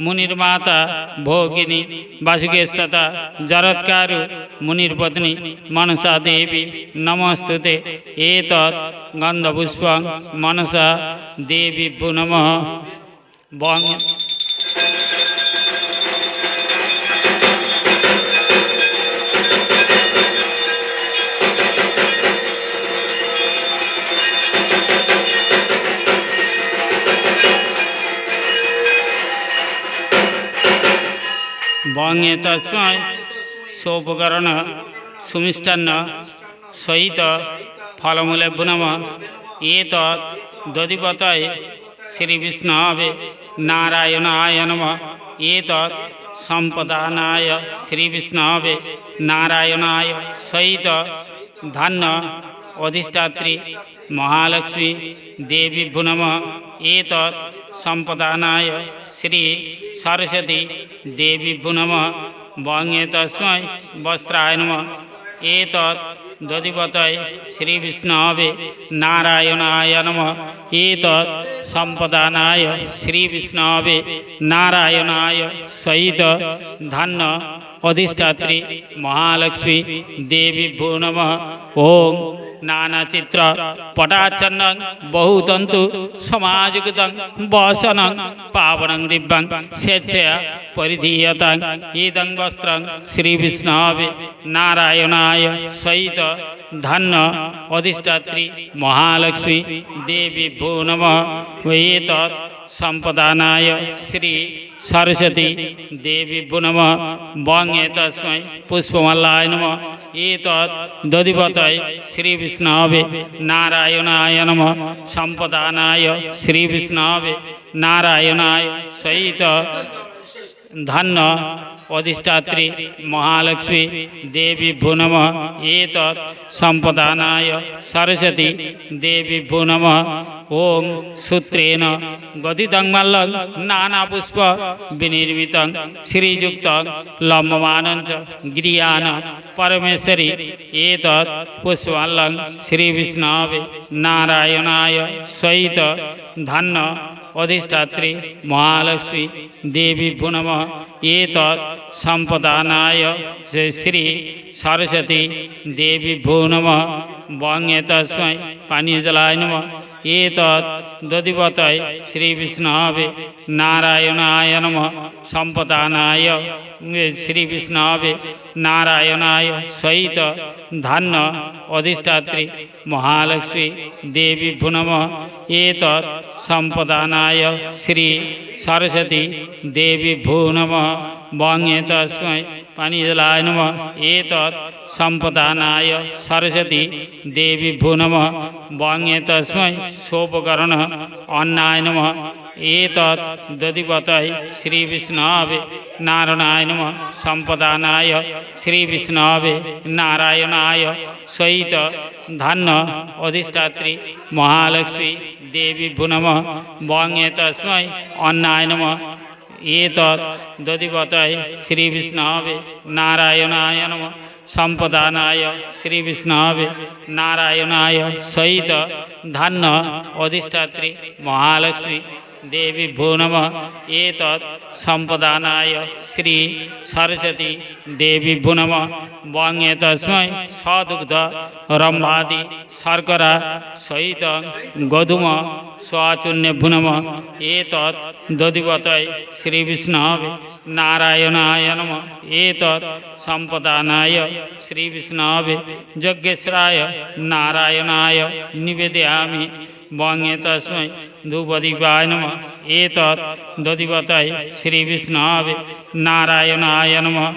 মুনির্মাতা ভোগিনী বাসুকেস্ততা জরৎকারু মুনির্পত্নী মনসা দেবী নমস্তুতে এতৎ গন্ধপুষ্পং মনসা দেবী নমঃ। বং বঙে তস্মৈ সোপকরণ সুমিষ্টান্ন সহিত ফলমূলে নমঃ। এতৎ দধিপতয়ে শ্রীবিষ্ণবে নারায়ণায় নমঃ। এতৎ সম্পদানায় শ্রীবিষ্ণবে নারায়ণায় সহিত ধান্য অধিষ্ঠাত্রী মহালক্ষ্মী দেবী নমঃ। এতৎ সম্পদানায় শ্রী সরস্বতী দেবী নমঃ। বঙে তস্মৈ বস্ত্রায় নমঃ। এতৎ দধিপতয়ে শ্রীবিষ্ণবে নারায়ণায় নমঃ। এতৎ সম্পদানায় শ্রীবিষ্ণবে নারায়ণায় সহিত ধান্য অধিষ্ঠাত্রী মহালক্ষ্মী দেবী নমঃ। ওং নানাচিত্র পটাচ্ছন্নং বহুতন্তু সমাযুক্তং বসনং পাবনং দিব্যং স্বেচ্ছয়া পরিধীয়তাং ইদং বস্ত্রং শ্রীবিষ্ণবে নারায়ণায় সহিত ধান্য অধিষ্ঠাত্রী মহালক্ষ্মী দেবী নমঃ। এতৎ সম্পদানায় শ্রী সরস্বতী দেবী নমঃ। বঙে তস্মৈ পুষ্পমাল্যায় নমঃ। এতৎ দধিপতয়ে শ্রীবিষ্ণবে নারায়ণায় নমঃ। সম্পদানায় শ্রীবিষ্ণবে নারায়ণায় সহিত ধান্য অধিষ্ঠাত্রী মহালক্ষ্মী দেবী নমঃ। এতৎ সম্পদানায় সরস্বতী দেবী নমঃ। ওং সূত্রেণ গদিতং মল্লং নানাপুষ্প বিনির্মিতং শ্রীযুক্তং লম্বমানং চ গৃহাণ পরমেশ্বরী। এতৎ পুষ্পমাল্যং শ্রীবিষ্ণবে নারায়ণায় সহিত ধান্য অধিষ্ঠাত্রী মহালক্ষ্মী দেবী নমঃ। এতৎ সম্পদানায় শ্রী সরস্বতী দেবী নমঃ। বঙে তস্মৈ পানীয়জলায় নমঃ। এতৎ দধিপতয়ে শ্রীবিষ্ণবে নারায়ণায় নমঃ। সম্পদানায় শ্রীবিষ্ণবে নারায়ণায় সহিত ধান্য অধিষ্ঠাত্রী মহালক্ষ্মী দেবী নমঃ। এতৎ সম্পদানায় শ্রী সরস্বতী দেবী নমঃ। বঙে তস্মৈ পানীয়জলায় নমঃ। এতৎ সম্পদানায় সরস্বতী দেবী নমঃ। বঙে তস্মৈ সোপকরণ অন্নায় নমঃ। এতৎ দধিপতয়ে শ্রীবিষ্ণবে নারায়ণায় নমঃ। সম্পদানায় শ্রীবিষ্ণবে নারায়ণায় সহিত ধান্য অধিষ্ঠাত্রী মহালক্ষ্মী দেবী নমঃ। বঙে তস্মৈ অন্নায় নমঃ। এতৎ দধিপতয়ে শ্রীবিষ্ণবে নারায়ণায় নমঃ। সম্পদানায় শ্রীবিষ্ণবে নারায়ণায় সহিত ধান্য অধিষ্ঠাত্রী মহালক্ষ্মী দেবী নমঃ। এতৎ সম্পদানায় শ্রী সরস্বতী দেবী নমঃ। বঙে তস্মৈ সদুগ্ধ রম্ভাদি শর্করা সহিত গোধূম স্বচূর্ণে নমঃ। এতৎ দধিপতয়ে শ্রীবিষ্ণবে নারায়ণায় নমঃ। এতৎ সম্পদানায় শ্রীবিষ্ণবে যজ্ঞেশ্বরায় নারায়ণায় নিবেদয়ামি। বঙে তস্মৈ ধূপদীপায় নমঃ। এতৎ দধিপতয়ে শ্রীবিষ্ণবে নারায়ণায় নমঃ।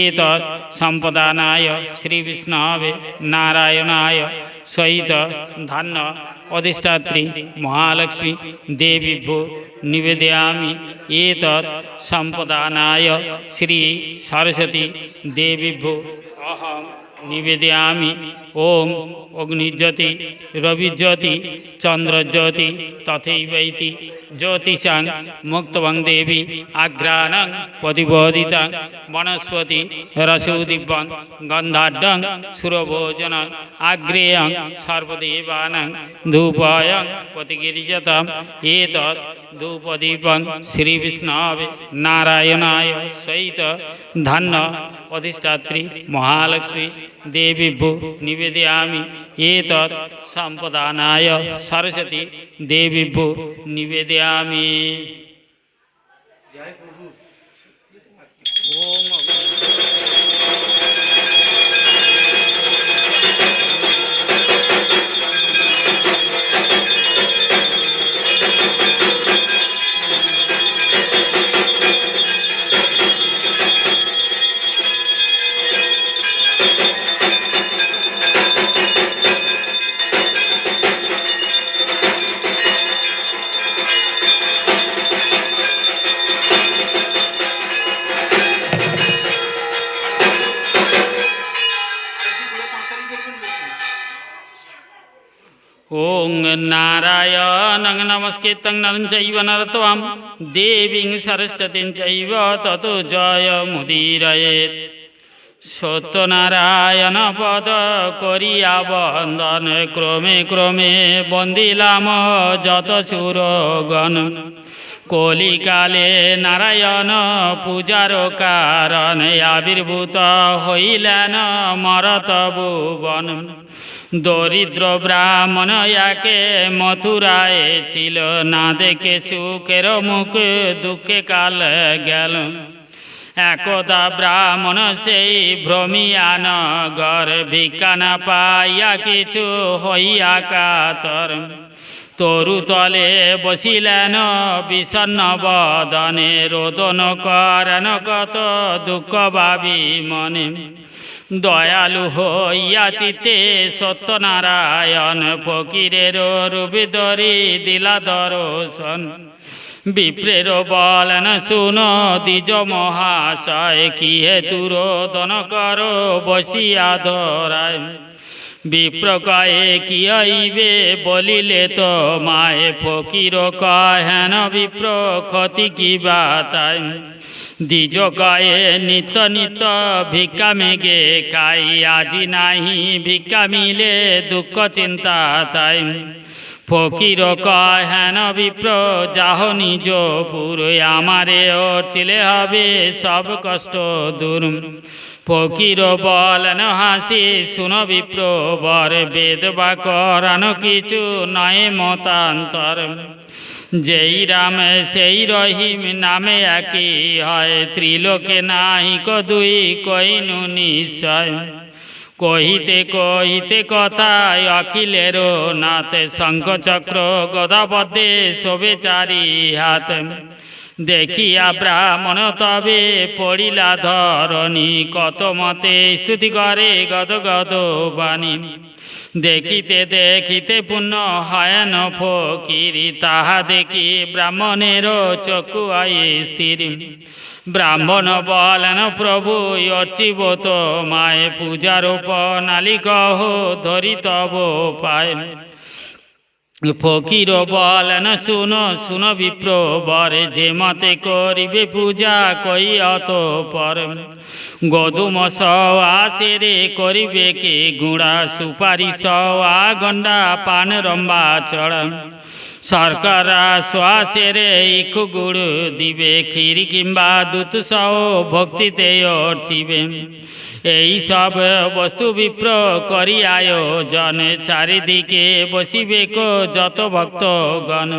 এতৎ সম্পদানায় শ্রীবিষ্ণবে নারায়ণায় সহিত ধান্য अधिष्ठात्री महालक्ष्मी देवीभ्यो निवेदयामि एतत् सम्पदानाय श्री सरस्वती देवीभ्यो अहं निवेदयामि। ओम अग्निज्योति रविज्योति चंद्रज्योति तथैवैति ज्योतिषां मुक्तवं देवी आघ्राणं प्रतिबोधितं वनस्पति रसोदिव्यं गन्धाढ्यं सुरभोजनं आग्रेयं सर्वदेवानां धूपायं प्रतिगृह्यताम् एतत् धूपदीपं श्री विष्णवे नारायणाय सहित धन्य अधिष्ठात्री महालक्ष्मी देवीभ्यो निवेदयामि एतत् सम्पदानाय सरस्वती देवीभ्यो निवेदयामि। जय प्रभु। ओम ओं नारायणं नमस्कृतं नरं चैव नरोत्तमं देवीं सरस्वतीं चैव ततो जयमुदीरयेत्। सत्यनारायण पद करिया बंदन क्रमे क्रमे बंदिलाम जत सुरगण कलिकाले नारायण पूजार कारण आविर्भूत हইলেন मरत भुवन। दरिद्र ब्राह्मण याके मथुराए छिल ना देखे सुखेर मुख दुखे काल गेल। एकदा ब्राह्मण सेई भ्रमिया नगर भिक्षा ना पाइया किछु हইয়া कातर। तरुतले बसिलेन विषण्ण बदने रोदन करेन कत दुःख भाबी मने। दयालु हইয়া चित्ते सत्यनारायण फकीरेर रूप धरि दिला दर्शन। विप्रेर बलेन शुनो द्विज महाशय कि हेतु रोदन करो बसिया धराय। विप्र कहे कि आइबे बोलिले तो माए फकीर कहेन विप्र क्षति कि बाताय। द्विज कहे नित नित भिक्षा मेगे खाई আজি नाही भिक्षा मिले दुख चिंता ताई। फकीर कहेन विप्र जाहो निज पुर आमारे अर्चिले हबे सब कष्ट दूर। फकीर बलेन हासि शुन विप्र बर वेद बा करानो किछु नय मतान्तर। जेई राम सेई रहीम नामे एकी हय त्रिलोके नाहिक दुई कइनु निश्चय। कहिते कहिते कथा अखिलेर नाथ शंख चक्र गदा पद्मे शोभे चारि हाथ। देखिया ब्राह्मण तबे पड़िला धरणी कत मते स्तुति करे गद गद बाणी। देखिते देखिते पुण्य हयन फकीरी ताहा देखी ब्राह्मणेर चक्षु आए स्थिर। ब्राह्मण बलेन प्रभु अर्चिब तो माए पूजार प्रणाली कहो धरि तब पाए। फकीर बलेन शुन शुन विप्र बर जे मते करिबे पूजा कई अतपर। गदुम सवासेरे करिबे के गुड़ा सुपारी सवा गंडा पान रंबा चढ़ा। सरकारा श्वासेरे इखु गुड़ दिबे क्षीर किंबा दूत सहो भक्तिते अर्चिबे। এই সব বস্তু বিপ্র করি আয়োজন চারিদিকে বসিবে কো যত ভক্তগণ।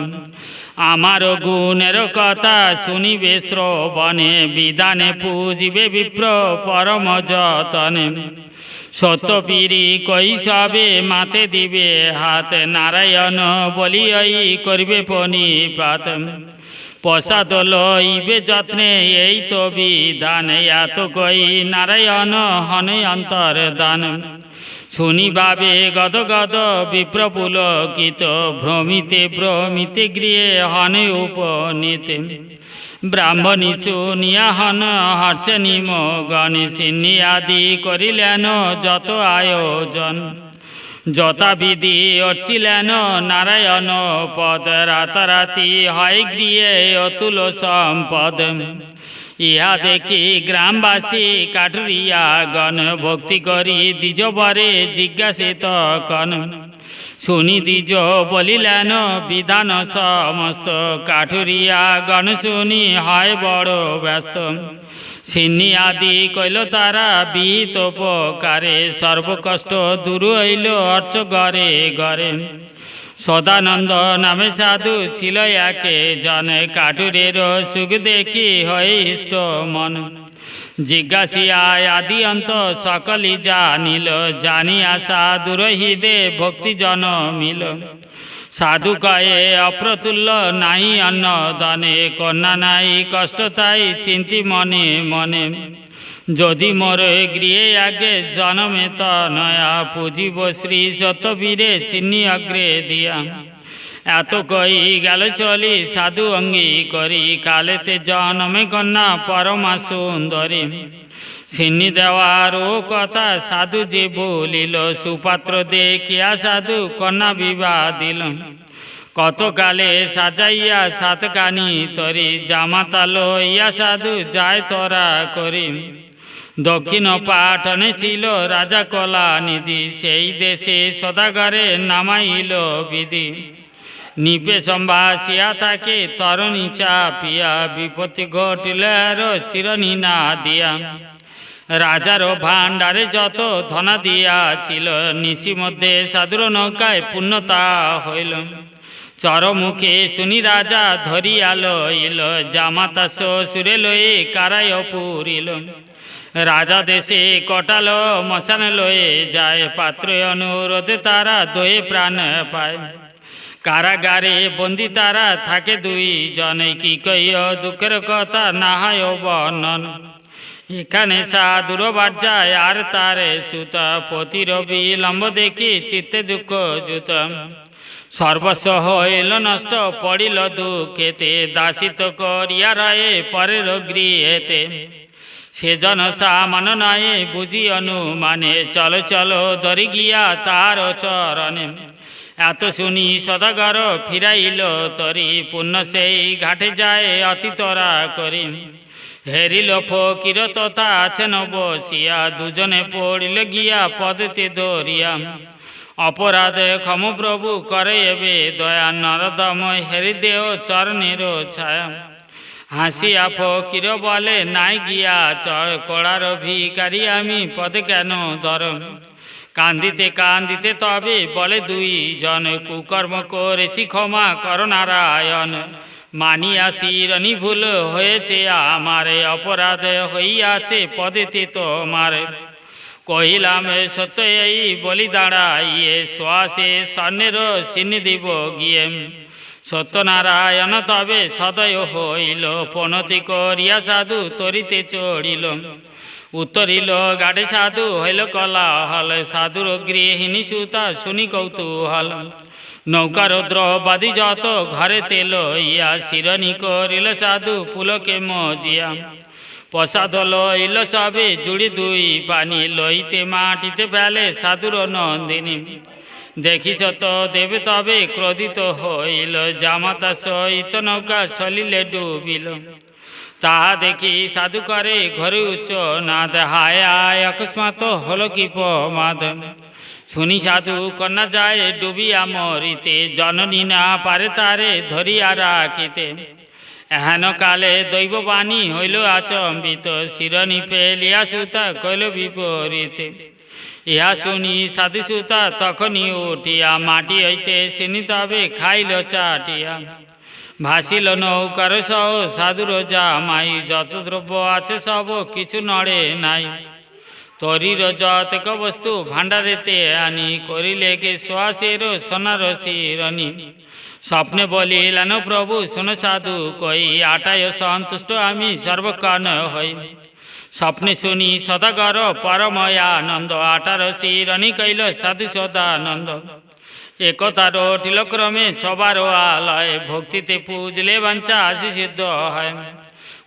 আমার গুণের কথা শুনিবে শ্রবণে বিধানে পূজিবে বিপ্র পরম যতনে। সত্যপীরি কই সবে মাতে দিবে হাত নারায়ণ বলিয়াই করিবে পণিপাত। প্রসাদ লইবে যত্নে এই তো বিধান এত কই নারায়ণ হন অন্তর্দান। শুনি ভাবে গদ গদ বিপ্রপুলকিত, ভ্রমিতে ভ্রমিতে গৃহে হনে উপনীতে। ব্রাহ্মণী শুনিয়া হন হর্ষে নিম গণে, সিন্নি আদি করিলেন যত আয়োজন। যথাবিধি অর্চিলেন নারায়ণ পদ, রাতারাতি হয় গৃহে অতুল সম্পদ। ইহা দেখি গ্রামবাসী কাঠুরিয়া গণ, ভক্তি করি দ্বিজবরে জিজ্ঞাসিত কন। শুনি দ্বিজ বলিলেন বিধান সমস্ত, কাঠুরিয়া গণ শুনি হয় বড় ব্যস্ত। সিন্নি আদি কইল তারা বিহিত উপকারে, সর্বকষ্ট দূর হইল অর্চ গরে গরে। সদানন্দ নামে সাধু ছিল একে জন, কাঠুরের সুখ দেখি হয় ইষ্ট মন। জিজ্ঞাসিয়া আদি অন্ত সকলি জানিল, জানিয়া সাধুর হৃদে ভক্তি জন্মিল। সাধু কয়ে অপ্রতুল্য নাহি অন্ন দানে, কন্যা নাই কষ্ট তাই চিন্তি মনে মনে। যদি মোর গৃহে আগে জনমে তনয়া, পুজিব শ্রী সত্যবীরে সিন্নি অগ্রে দিয়া। এত কই গেল চলি সাধু অঙ্গী করি, কালেতে জনমে কন্যা পরমা সুন্দরী। সিন্নি দেওয়ার ও কথা সাধু যে বলিল, সুপাত্র দেখিয়া সাধু কন্যা বিবাহ দিল। কত কালে সাজাইয়া সাতকানি তরি, জামাতা লইয়া সাধু যায় তরা করি। দক্ষিণ পাটনে ছিল রাজা কলা নিধি, সেই দেশে সদাগরে নামাইল বিধি। নিপে সম্ভাসিয়া থাকে তরণী চাপিয়া, বিপত্তি ঘটিলে শিরনি না দিয়া। রাজার ভাণ্ডারে যত ধনা দিয়াছিল, নিশি মধ্যে সাধুর নৌকায় পূর্ণতা হইল। চরমুখে শুনি রাজা ধরিয়া লইল, জামাতা শ্বশুরে লয়ে কারায় পুরিল। রাজা দেশে কটাল মশান লয়ে যায়, পাত্র অনুরোধে তারা দোয়ে প্রাণ পায়। কারাগারে বন্দি তারা থাকে দুই জনে, কি কইয় দুঃখের কথা না হয় বর্ণন। এখানে সাধুর বার্যায় আর তারে সুতা, পতির বিলম্ব দেখি চিত্তে দুঃখ জুত। সর্বস্ব হইল নষ্ট পড়িল দুঃখেতে, দাসিত করিয়া রায়ে পরের গৃহেতে। সেজন সামান নয়ে বুঝি অনুমানে, চলো চলো ধরি গিয়া তার চরণে। এত শুনি সদাগর ফিরাইল তরি, পুণ্য সেই ঘাটে যায় অতিতরা করি। হেরিল ফকির তথা আছেন বসিয়া, দুজনে পড়িল গিয়া পদেতে ধরিয়া। অপরাধ ক্ষম প্রভু করে এবে দয়া, নরদম হেরি দেহ চরণের ছায়া। হাসিয়া ফকির বলে নাই গিয়া চর, কড়ার ভিকারি আমি পদে কেন ধর। কান্দিতে কান্দিতে তবে বলে দুই জন, কুকর্ম করেছি ক্ষমা কর নারায়ণ। মানিয়া শিরনি ভুল হয়েছে আমারে, অপরাধ হইয়াছে পদেতে তোমার। কহিলাম সত্য এই বলি দাঁড়াইয়ে, শ্বাসে স্বর্ণের সিন্নি দিব গিয়ে। সত্যনারায়ণ তবে সদয় হইল, পনতি করিয়া সাধু তরিতে চড়িল। উত্তরিল গাড়ে সাধু হইল কলা হল, সাধুর গৃহিণী সুতা শুনি কৌতূহল। নৌকার দ্রৌপদী যত ঘরে তেল ইয়া, শিরনি করিল সাধু পুলকে মজিয়া। প্রসাদ লইল সবে জুড়ি দুই পানি, লইতে মাটিতে ফেলে সাধুর নন্দিনী। দেখি সত দেবে তবে ক্রোধিত হইল, জামাতা সহিত নৌকা সলিলে ডুবিল। তাহা দেখি সাধু করে ঘরে উচ্চ নাদ, হায় আয় অকস্মাৎ হল কি প্রমাদ। শুনি সাধু কন্যা যায় ডুবিয়া মরিতে, জননী না পারে তারে ধরিয়া রাখিতে। এহেন কালে দৈববাণী হইল আচম্বিত, শিরনি ফেলিয়া সুতা কইল বিপরীতে। ইহা শুনি সাধু সুতা তখনই উঠিয়া, মাটি হইতে চিনি তবে খাইল চাটিয়া। ভাসিল নৌকার সহ সাধুর জামাই, যত দ্রব্য আছে সব কিছু নড়ে নাই। তরির যতক বস্তু ভাণ্ডারেতে আনি, করিলে কে শ্বাসের সোনার শিরনি। স্বপ্নে বলিলেন প্রভু শোনো সাধু কই, আটায় সন্তুষ্ট আমি সর্বক্ষণ হই। স্বপ্নে শুনি সদাগর পরময়ানন্দ, 18 শিরণি কৈল সাধু সদানন্দ। একতার তিলক্রমে সবার আলয়, ভক্তিতে পূজলে বাঞ্ছা আসি সিদ্ধ হয়।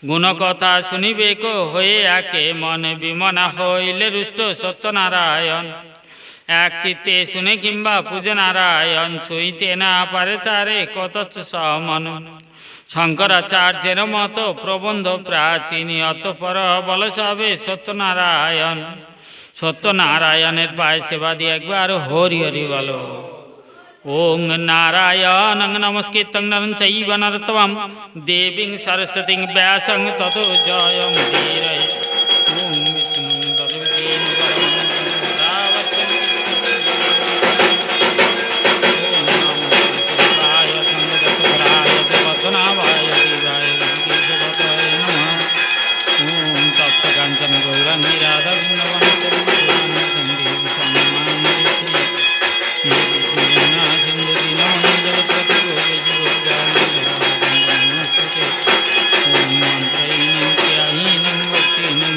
গুণ কথা শুনিবে কো হয়ে একে মন, বিমনা হইলে রুষ্ট সত্যনারায়ণ। এক চিত্তে শুনে কিংবা পূজে নারায়ণ, ছুঁইতে না পারে তারে কতচ্ছ সমন। শঙ্করাচার্যের মতো প্রবন্ধ প্রাচীন, অতঃপর বল সবে সত্যনারায়ণ। সত্যনারায়ণের পায়ে সেবা দিয়ে একবার হরি হরি বলো। ওং নারায়ণং নমস্কৃত্যং নরং চৈব নরোত্তমং, দেবীং সরস্বতীং ব্যাসং ততো জয়মুদীরয়ে। ওং বিষ্ণুং তদ্বিষ্ণুং পরমং সদাবচ্ছং। ওং নমো শিবায় সংযতপরায় পদ্মনাভায় দেবায় ঋষিকেশপতয়ে নমঃ। ওং তপ্তকাঞ্চন গৌরাঙ্গী রাধা বৃন্দাবনেশ্বরী দেবী সিন্ধু দীনবন্ধু জগৎপতি গোপেশু গোপীজনবল্লভ। ওম মন্ত্রহীनं ক্রিয়াহীनं ভক্তিহীनं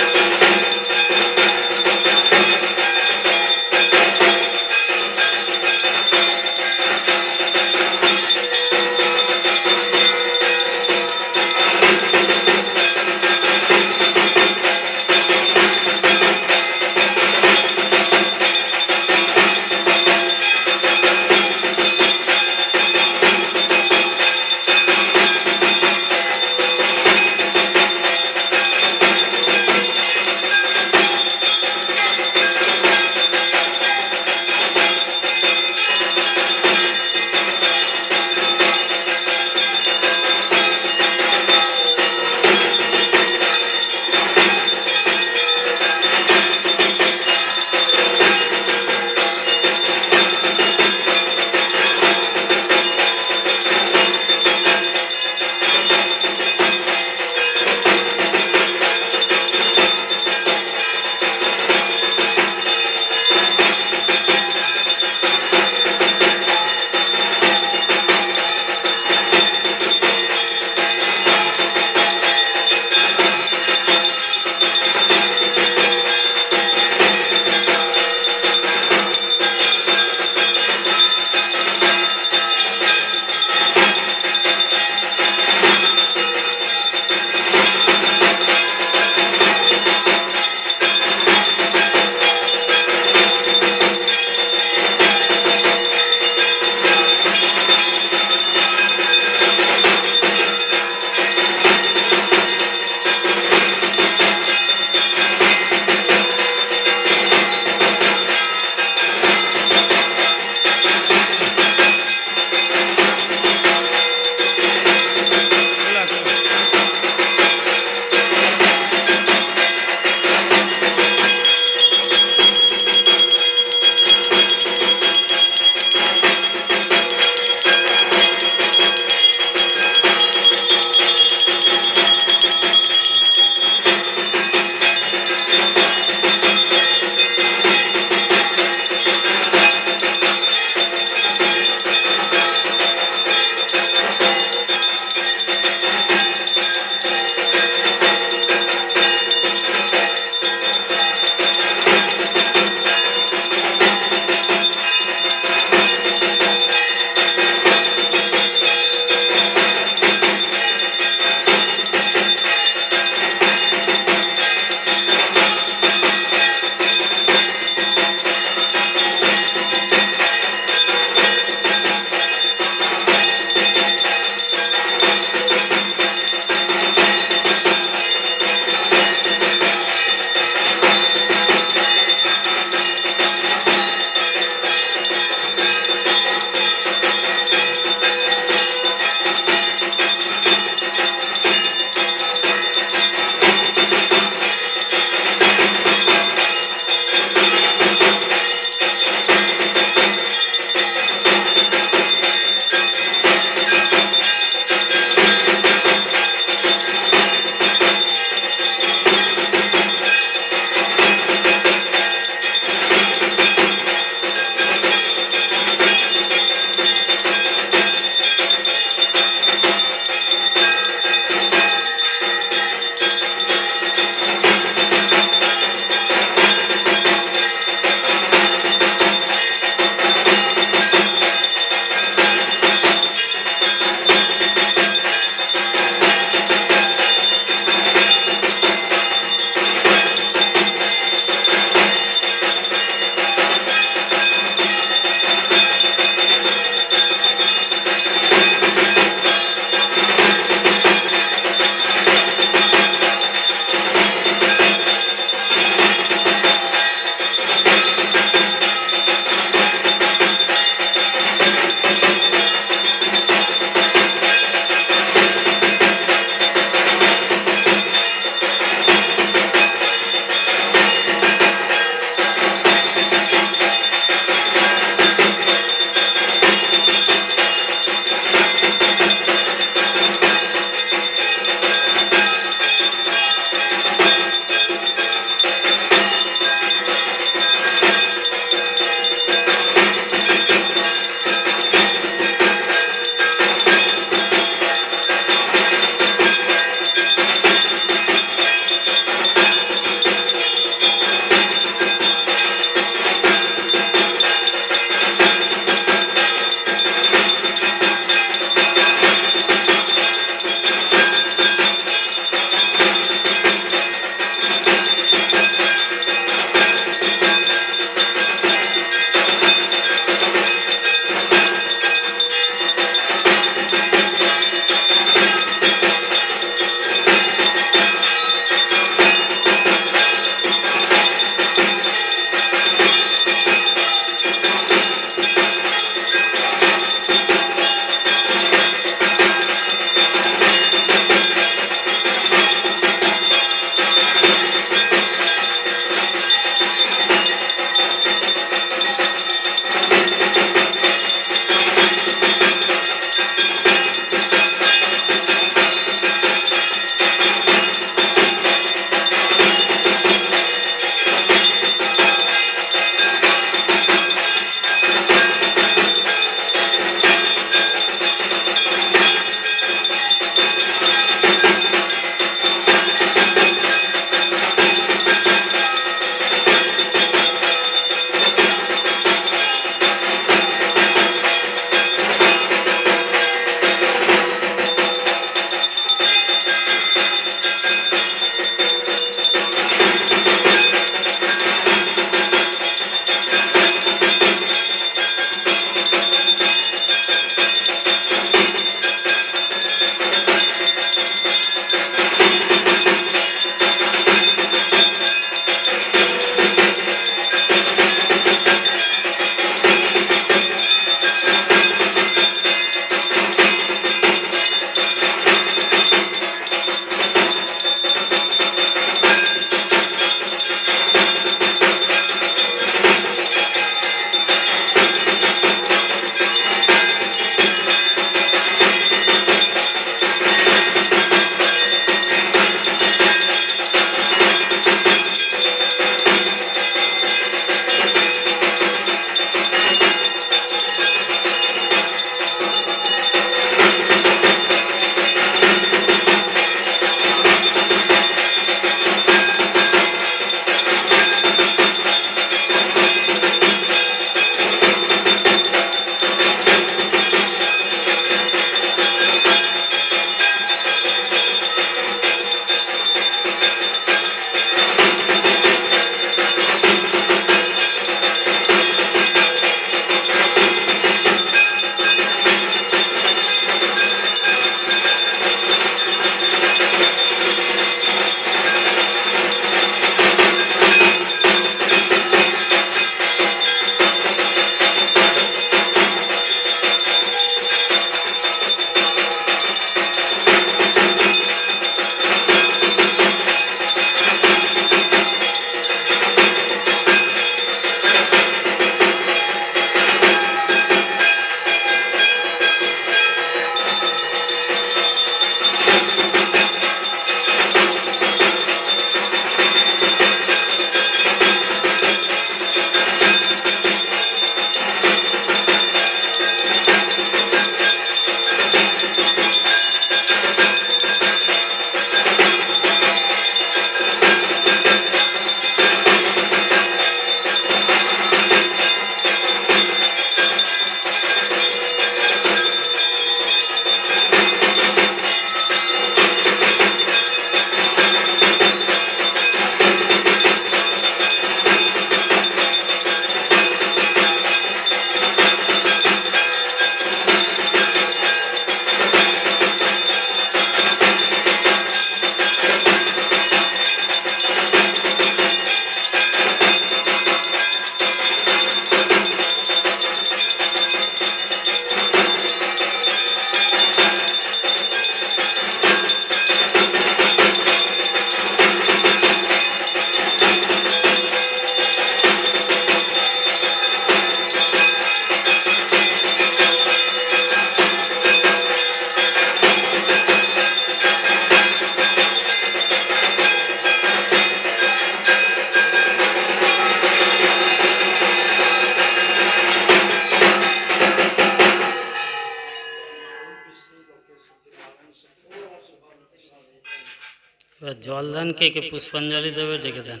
এবার জল দেন, কে কে পুষ্পাঞ্জলি দেবে ডেকে দেন,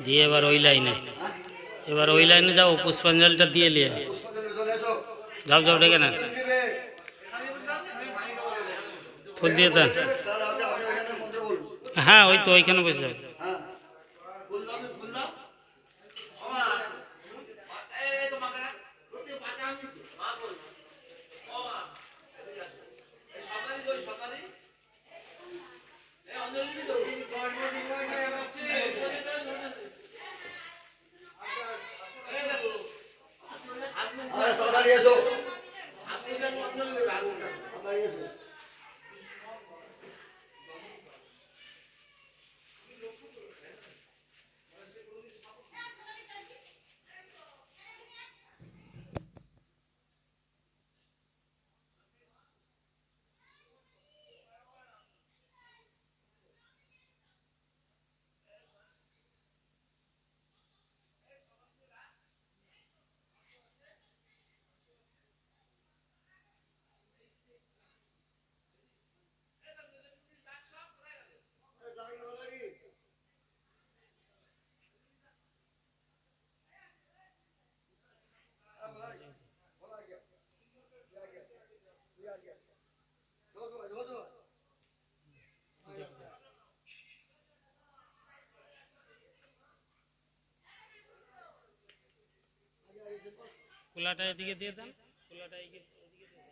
দিয়ে এবার ওই লাইনে, এবার ওই লাইনে যাও, পুষ্পাঞ্জলিটা দিয়ে নিয়ে পুষ্পাঞ্জলি চলে এসো। যাও যাও ডেকে নেন, দিবে। ফুল দিয়ে দেন। তাহলে আছে আপনি ওখানে মন্ত্র বলুন। হ্যাঁ ওই তো ওইখানে বসে যাবে। হ্যাঁ। আরে তাড়াতাড়ি এসো। তাড়াতাড়ি এসো। কুলাটা এদিকে দিয়ে দেন, কুলাটা এদিকে দিয়ে দেন,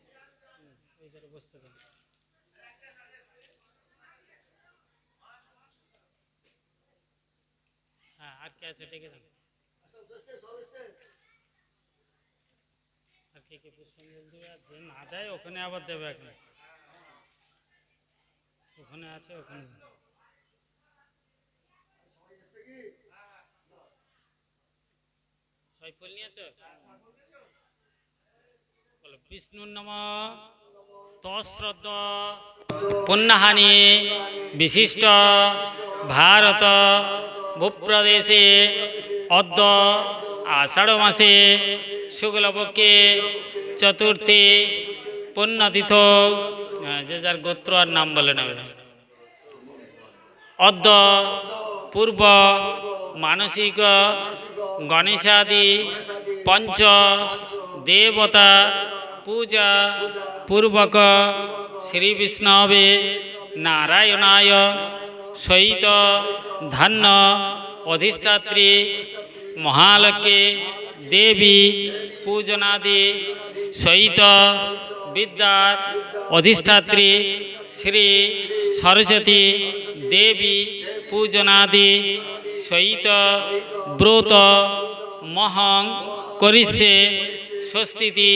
ওই ধারে বসতে দেন। হ্যাঁ আর কে আছে ডেকে দেন, আর কে কে পুষ্পাঞ্জলি দেবে, আর যে না দেয় ওখানে আবার দেবে এখন, ওখানে আছে ওখানে। ছয় ফুল নিয়েছ, বলো বিষ্ণুর নম তশ্রদ্ধ পুণ্যহানি বিশিষ্ট ভারত ভূপ্রদেশে অদ্য আষাঢ় মাসে শুক্লপক্ষে চতুর্থী পুণ্যতীর্থ, যে যার গোত্র আর নাম বলে নেবে, অদ্য পূর্ব মানসিক গণেশাদি পঞ্চ দেবতা পূজা পূর্বক শ্রী বিষ্ণবে নারায়ণায় সহিত ধান্য অধিষ্ঠাত্রী মহালক্ষ্মী দেবী পূজনাদি সহিত বিদ্যার অধিষ্ঠাত্রী শ্রী সরস্বতী দেবী পূজনাদি সহিত ব্রত মহং করিষ্যে স্বস্তিতি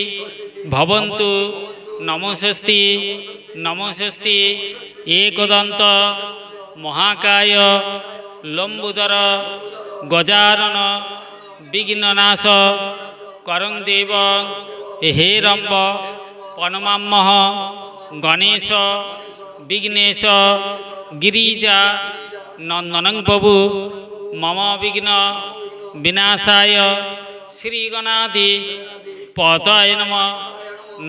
ভবন্তু নমস্তি নমস্তি একদন্ত মহাকায় লম্বুদর গজানন বিঘ্ননাশ করং দেব হেরম্ব পনমাম্মহ গণেশ বিঘ্নেশ গিরিজা নন্দনং প্রভু মম বিঘ্ন বিনাশায় শ্রীগণাধি পতয়ে নমঃ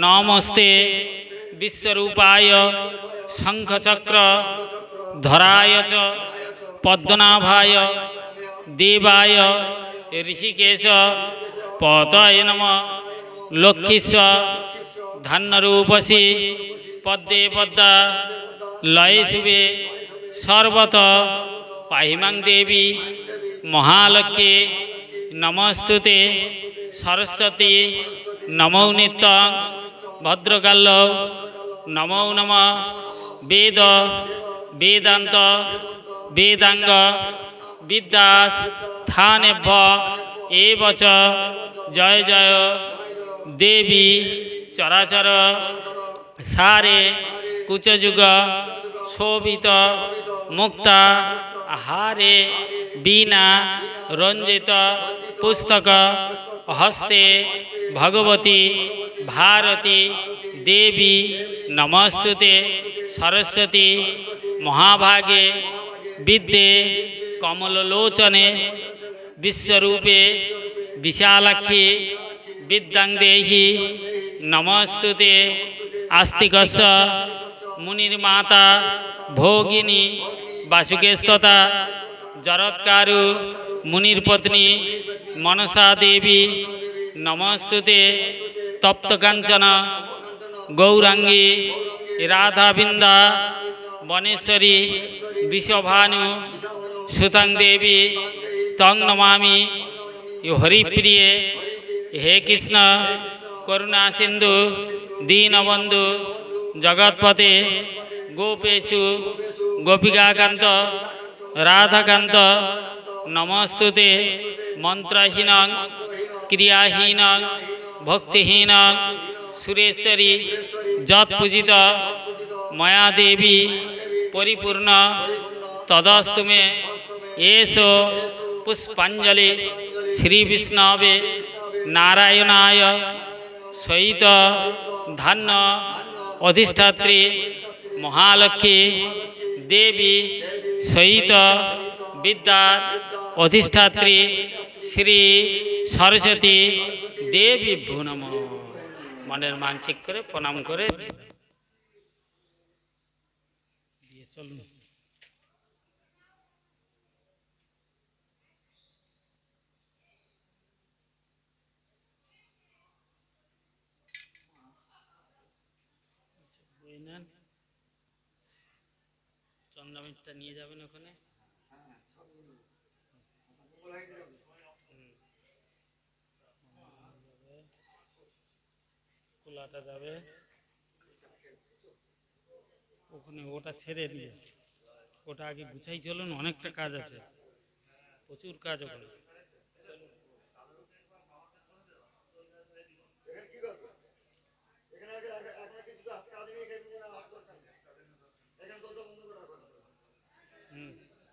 নমস্তে বিশ্বরূপায় শঙ্খচক্র ধরায় চ পদ্মনাভায় দেবায় ঋষিকেশ পতয়ে নমঃ লক্ষ্মীশ্বর ধান্যরূপসী পদ্মে পদ্মা লয়ে শুভে সর্বত পাহিমাং দেবী মহালক্ষ্মী নমস্তুতে সরস্বতী নমো নিত্যং ভদ্রকাল্য নমো নমঃ বেদ বেদান্ত বেদাঙ্গ বিদ্যাস স্থানেভ্য এবচ জয় জয় দেবী চরাচর সারে কুচযুগ শোভিত মুক্তা হারে বীণা রঞ্জিত পুস্তক হস্তে ভগবতী ভারতী দেবী নমস্তুতে সরস্বতী মহাভাগে বিদ্যে কমললোচনে বিশ্বরূপে বিশালাক্ষী বিদ্যাং দেহি নমস্তুতে আস্তিকস্য মুনির্মাতা ভোগিনী বাসুকেস্ততা জরৎকারু মুনির পত্নী মনসা দেবী নমস্তুতে তপ্তকাঞ্চন গৌরাঙ্গী রাধাবৃন্দা বনেশ্বরী বিশ্বভানু সুতং দেবী তং নমামি হরিপ্রিয়ে হে কৃষ্ণ করুণা সিন্ধু দীনবন্ধু জগৎপতে গোপেশু গোপিকাকান্ত রাধাকান্ত নমস্তুতে মন্ত্রহীন ক্রিয়াহীন ভক্তিহীন সুরেশ্বরী যৎপূজিত ময়া দেবী পরিপূর্ণ তদস্তু মে এসো পুষ্পাঞ্জলি শ্রী বিষ্ণবে নারায়ণায় সহিত ধান্য অধিষ্ঠাত্রী মহালক্ষ্মী দেবী সহিত বিদ্যার অধিষ্ঠাত্রী শ্রী সরস্বতী দেবী ভূ নমঃ। মনের মানসিক করে প্রণাম করে দিয়ে চলুন। চন্দ্রমিটটা নিয়ে যাবেন ওখানে। খোলাটা যাবে ওখানে, ওটা ছেড়ে দিয়ে ওটা আগে গুছাই চলুন, অনেকটা কাজ আছে, প্রচুর কাজ ওখানে।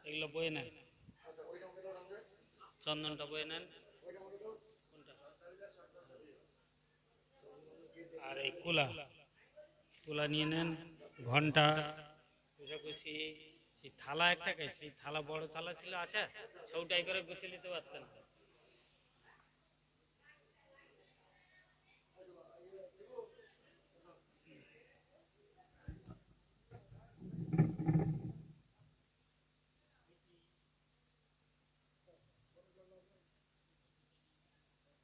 এগুলো বয়ে নেন, চন্দনটা বয়ে নেন। আর এই কুলা নিয়ে নেন, ঘন্টা কুশাকুশি, সেই থালা একটা, সেই থালা বড় থালা ছিল, আচ্ছা ছৌটাই করে গুছিয়ে নিতে পারতেন।